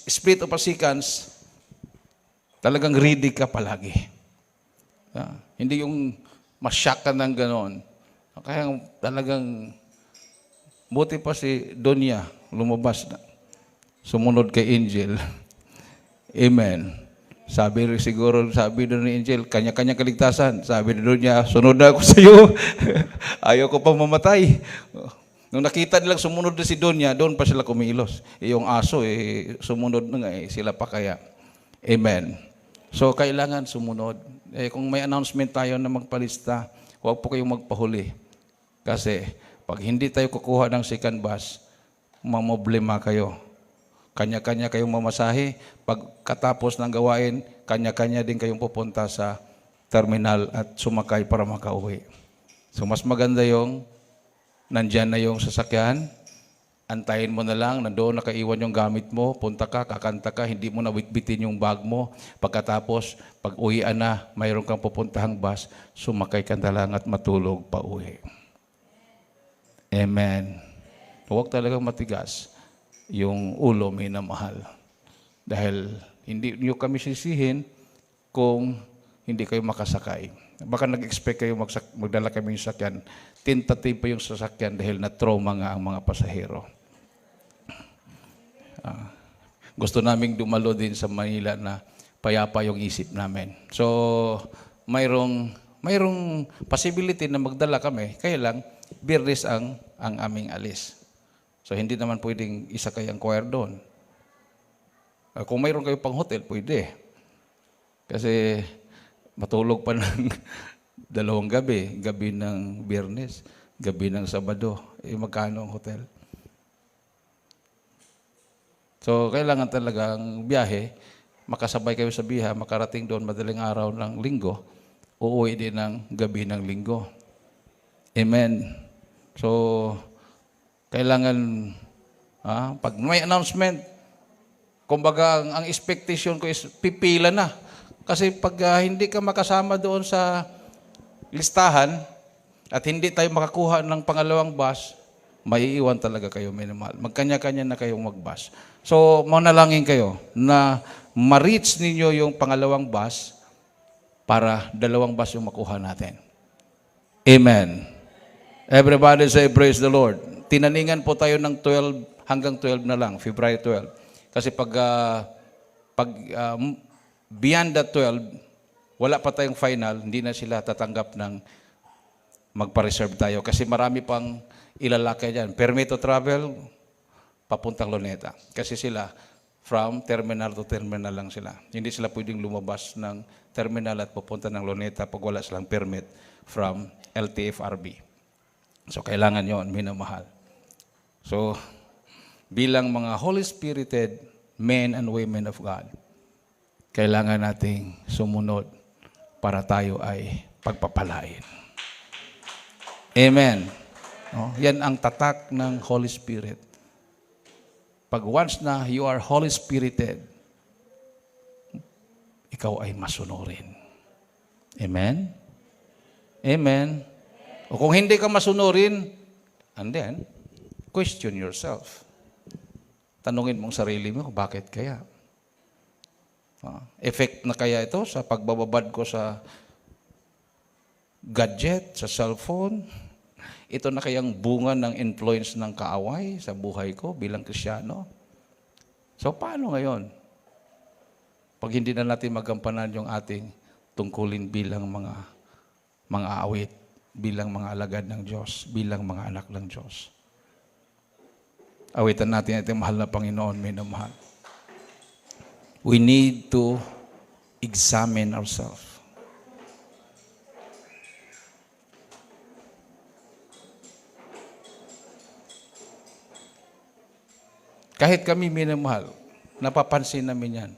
split of a seconds, talagang ready ka palagi. Hindi yung masyak ka ng ganon. Kaya talagang buti pa si Donya lumabas na. Sumunod kay Angel. Amen. Sabi doon ni Angel, kanya-kanya kaligtasan. Sabi doon niya, sunod na ako sa iyo. Ayaw ko pa mamatay. Nung nakita nilang sumunod na si Donya, doon pa sila kumilos. Yung aso, sumunod na nga, sila pa kaya. Amen. So, kailangan sumunod. Kung may announcement tayo na magpalista, huwag po kayong magpahuli. Kasi, pag hindi tayo kukuha ng second bus, mamoblema kayo. Kanya-kanya kayong mamasahe. Pagkatapos ng gawain, kanya-kanya din kayong pupunta sa terminal at sumakay para makauwi. So, mas maganda yung nandyan na yung sasakyan, antayin mo na lang, nandoon nakaiwan yung gamit mo, punta ka, kakanta ka, hindi mo na bitbitin yung bag mo. Pagkatapos, pag uwian na, mayroon kang pupuntahang bus, sumakay ka na lang at matulog pa uwi. Amen. Huwag talagang matigas yung ulo, minamahal. Dahil hindi nyo kami sisihin kung hindi kayo makasakay. Baka nag-expect kayo magdala kami yung sasakyan. Tentative pa yung sasakyan dahil na-trauma nga ang mga pasahero. Gusto naming dumalo din sa Manila na payapa yung isip namin. So, mayroong possibility na magdala kami. Kaya lang, Biyernes ang aming alis. So, hindi naman pwedeng isa kayang choir doon. Kung mayroon kayo pang hotel, pwede. Kasi matulog pa ng 2 gabi. Gabi ng Biyernes, gabi ng Sabado. Magkano ang hotel? So, kailangan talaga ang biyahe, makasabay kayo sa biha, makarating doon madaling araw ng linggo, uuwi din ng gabi ng linggo. Amen. So, kailangan, pag may announcement, kumbaga, ang expectation ko is pipila na. Kasi pag hindi ka makasama doon sa listahan at hindi tayo makakuha ng pangalawang bus, maiiwan talaga kayo, minamahal. Magkanya-kanya na kayong mag-bus. So, manalangin kayo na ma-reach ninyo yung pangalawang bus para 2 bus yung makuha natin. Amen. Everybody say, praise the Lord. Tinaningan po tayo ng 12 hanggang 12 na lang, February 12. Kasi beyond that 12, wala pa tayong final, hindi na sila tatanggap ng magpa-reserve tayo. Kasi marami pang ilalakay dyan. Permit to travel, papuntang Luneta. Kasi sila, from terminal to terminal lang sila. Hindi sila pwedeng lumabas ng terminal at pupunta ng Luneta pag wala silang permit from LTFRB. So, kailangan yon, minamahal. So, bilang mga Holy-Spirited men and women of God, kailangan nating sumunod para tayo ay pagpapalain. Amen. No? Yan ang tatak ng Holy Spirit. Pag once na you are Holy-Spirited, ikaw ay masunurin. Amen? Amen. O kung hindi ka masunurin, and then, question yourself. Tanungin mong sarili mo, bakit kaya? Effect na kaya ito sa pagbababad ko sa gadget, sa cellphone? Ito na kayang bunga ng influence ng kaaway sa buhay ko bilang Kristiyano? So, paano ngayon? Pag hindi na natin magampanan yung ating tungkulin bilang mga awit, bilang mga alagad ng Diyos, bilang mga anak ng Diyos. Awitan natin ating mahal na Panginoon, minamahal. We need to examine ourselves. Kahit kami minamahal, napapansin namin yan.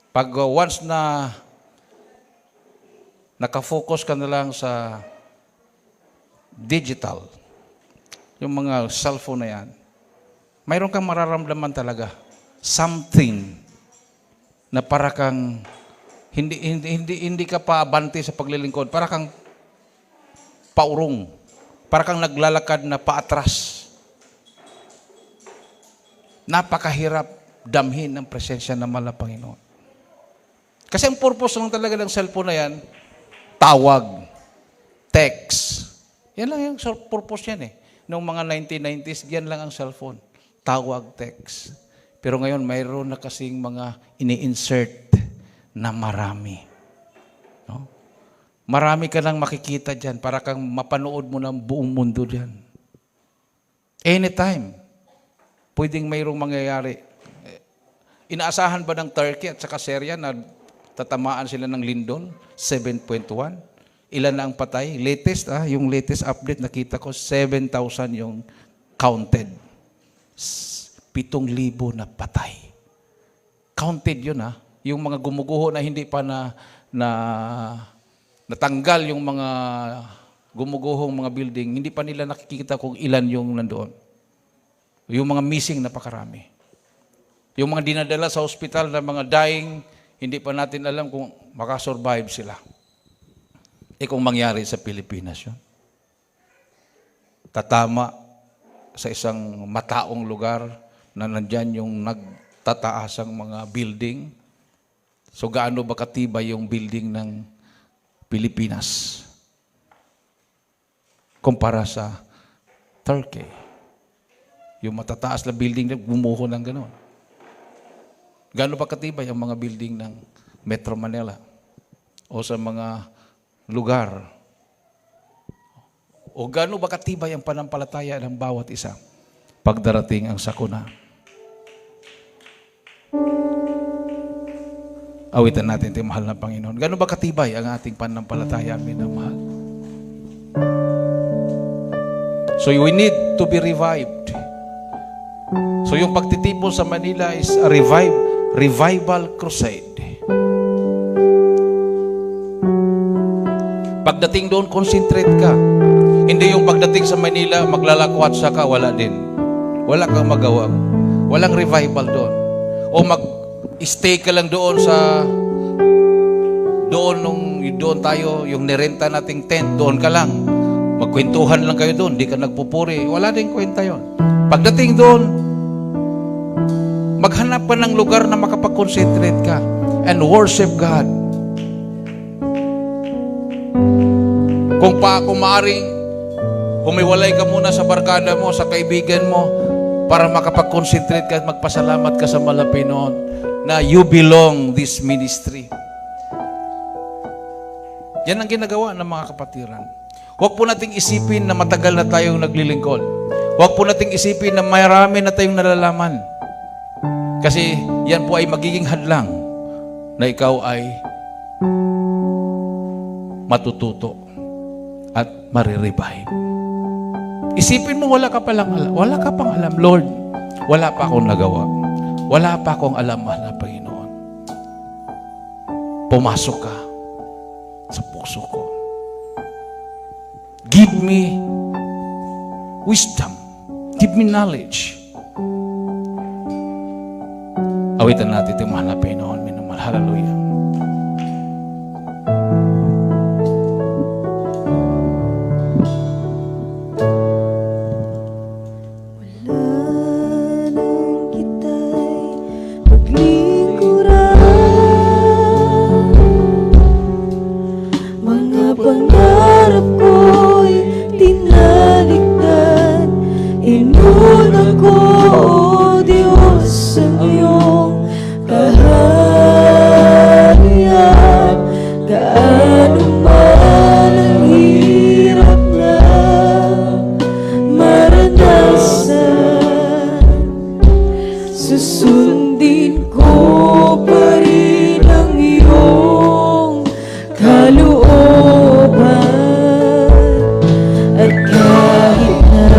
Pag once na nakafocus ka na lang sa digital, yung mga cellphone na yan, mayroon kang mararamdaman talaga something na para kang hindi ka pa abante sa paglilingkod, para kang paurong, para kang naglalakad na paatras. Napakahirap damhin ang presensya ng mahal na Panginoon. Kasi ang purpose lang talaga ng cellphone na yan, tawag, text. Yan lang yung purpose yan eh. Noong mga 1990s, yan lang ang cellphone. Tawag, text. Pero ngayon, mayroon na kasing mga ini-insert na marami. No? Marami ka nang makikita dyan para kang mapanood mo ng buong mundo dyan. Anytime, pwedeng mayroong mangyayari. Inaasahan ba ng Turkey at saka Syria na tatamaan sila ng lindol? 7.1. Ilan na ang patay? Latest, yung latest update nakita ko, 7,000 yung counted. 7,000 na patay. Counted yun, Yung mga gumuguho na hindi pa natanggal yung mga gumuguhong mga building, hindi pa nila nakikita kung ilan yung nandoon. Yung mga missing, napakarami. Yung mga dinadala sa hospital na mga dying, hindi pa natin alam kung makasurvive sila. Kung mangyari sa Pilipinas yun. Tatama sa isang mataong lugar na nandyan yung nagtataasang mga building. So gaano ba katibay yung building ng Pilipinas kumpara sa Turkey? Yung matataas na building na bumuho ng gano'n. Gaano ba katibay ang mga building ng Metro Manila o sa mga lugar? O gaano ba katibay ang panampalataya ng bawat isa pagdarating ang sakuna? Awitan natin ito, mahal na Panginoon. Gaano ba katibay ang ating panampalataya, minamahal? So we need to be revived. So yung pagtitipon sa Manila is a revival crusade. Pagdating doon, concentrate ka. Hindi yung pagdating sa Manila, maglalakwatsa ka, wala din. Wala kang magawa. Walang revival doon. O mag-stay ka lang doon sa doon tayo, yung nirenta nating tent, doon ka lang. Magkwentuhan lang kayo doon, di ka nagpupuri. Wala din kwenta yon. Pagdating doon, maghanap ka ng lugar na makapag-concentrate ka and worship God. Kung maaring humiwalay ka muna sa barkada mo, sa kaibigan mo, para makapag-concentrate ka at magpasalamat ka sa Malapinon na you belong this ministry. Yan ang ginagawa ng mga kapatiran. Huwag po nating isipin na matagal na tayong naglilingkod. Huwag po nating isipin na marami na tayong nalalaman. Kasi yan po ay magiging hadlang na ikaw ay matututo at marirevive. Isipin mo, wala ka pang alam, Lord, wala pa akong nagawa. Wala pa akong alam, mahal na Panginoon. Pumasok ka sa puso ko. Give me wisdom. Give me knowledge. Awitan natin ito, mahal na Panginoon. Minumahal. Hallelujah. Pangarap ko'y tinalikdan. Inuna ko, O Diyos, ang iyong kaharian. Gaano man ang hirap na maranasan, susundin ko pa rin ang iyong kalooban. At kahit na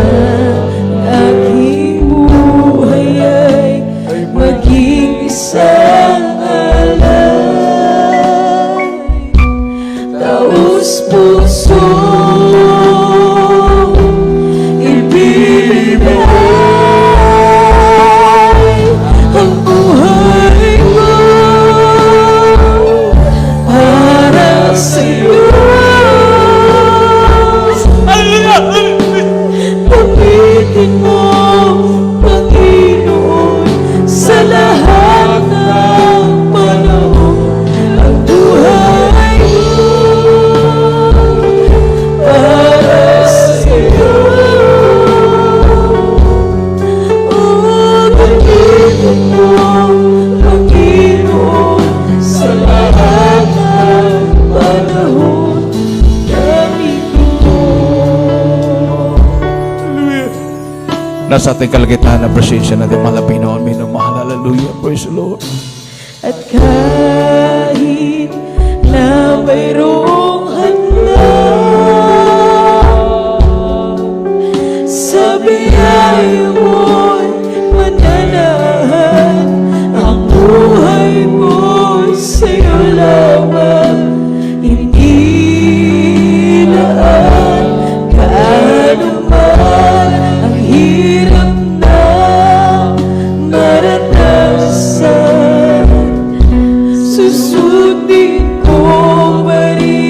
ang aking buhay ay maging isang alay, taos puso ibibigay ang buhay ko para sa'yo. Gamitin mo, Panginoon, sa lahat ng panahon. Ang buhay ko para sa'yo. Gamitin mo, Panginoon, sa lahat ng panahon. Gamitin mo. Nasa ating kalagitnaan na presensya natin, mahal na Panginoon, minumahal. Hallelujah. Praise the Lord. At kahit na mayroong hadlang, sa biyaya mo'y mananahan. Ang buhay mo'y sa'yo lamang, hindi laan. Gaano man ang hirap na maranasan, susundin ko pa rin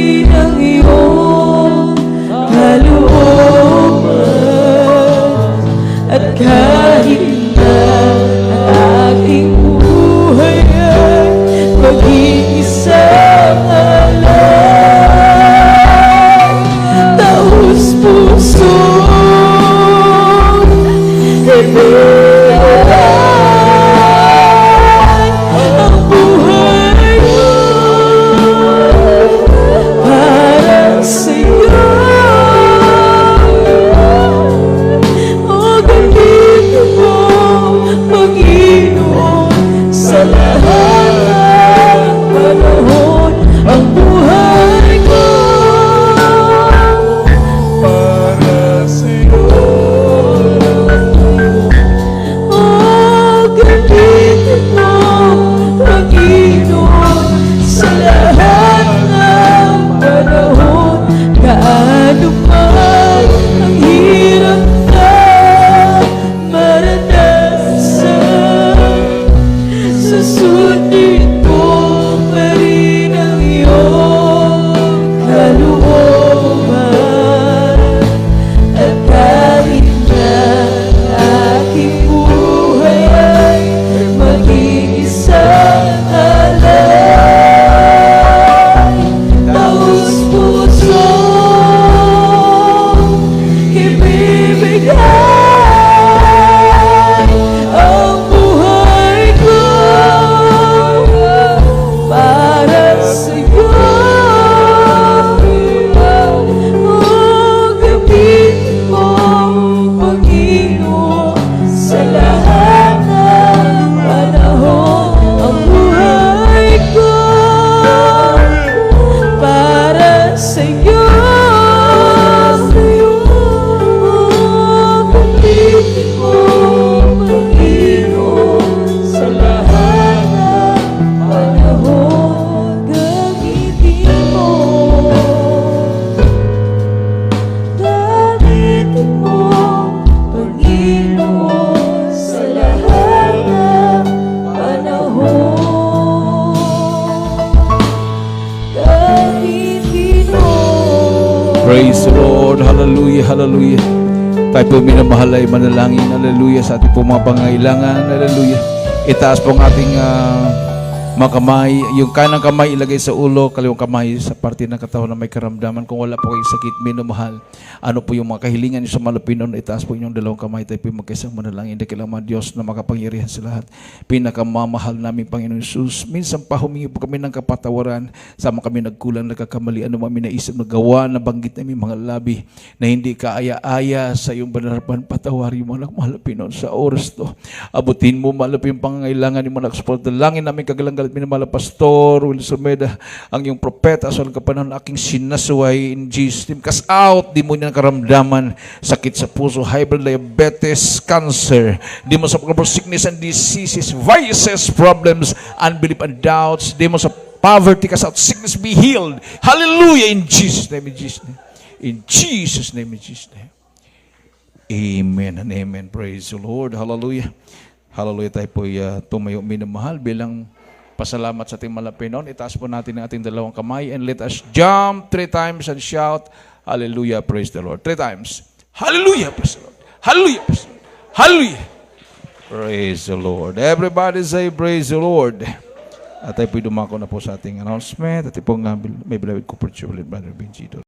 Praise the Lord. Hallelujah, hallelujah. Tayo po minamahal ay manalangin. Hallelujah. Sa ating po mga pangailangan. Hallelujah. Itaas po ang ating mga kamay. Yung kanang kamay ilagay sa ulo, kaliwang kamay sa parte ng katawan na may karamdaman. Kung wala po kayong sakit, minamahal. Ano po yung mga kahilingan niyo sa malapinon, itaas po inyong dalawang kamay. Tayo po magkaisang manalangin. Dakilang mga Diyos na makapangyarihan sa lahat. Pinakamamahal namin Panginoon Jesus. Minsan pa humingi po kami ng kapatawaran. Sama kami nagkulang, nagkakamali. Ano mami naisip, nagawa, nabanggit namin mga labi na hindi kaaya-aya sa iyong banarapan. Patawari mo anak malapinon sa oras to. Abutin mo malapin pangangailangan ni mo nakasupport. Dalangin namin kagalang-galit minamahal Pastor Wilson Meda, ang iyong propeta sa kapanahon aking sinasuway in Jesus name. Cast out, di mo niya karamdaman, sakit sa puso, high blood, diabetes, cancer, di mo sa sickness and diseases, vices, problems, unbelief and doubts, di mo sa poverty, cast out, sickness be healed. Hallelujah, in Jesus name, in Jesus name. In Jesus name, in Jesus name. Amen and amen. Praise the Lord. Hallelujah. Hallelujah. Tayo po tumayo minamahal bilang pasalamat sa ating malapinon. Itaas po natin ang ating dalawang kamay and let us jump 3 times and shout, Hallelujah, praise the Lord. 3 times. Hallelujah, praise the Lord. Hallelujah, praise the Lord. Hallelujah. Praise the Lord. Everybody say, praise the Lord. At tayo po'y dumako na po sa ating announcement. At ito po may beloved ko, Brother Benjito.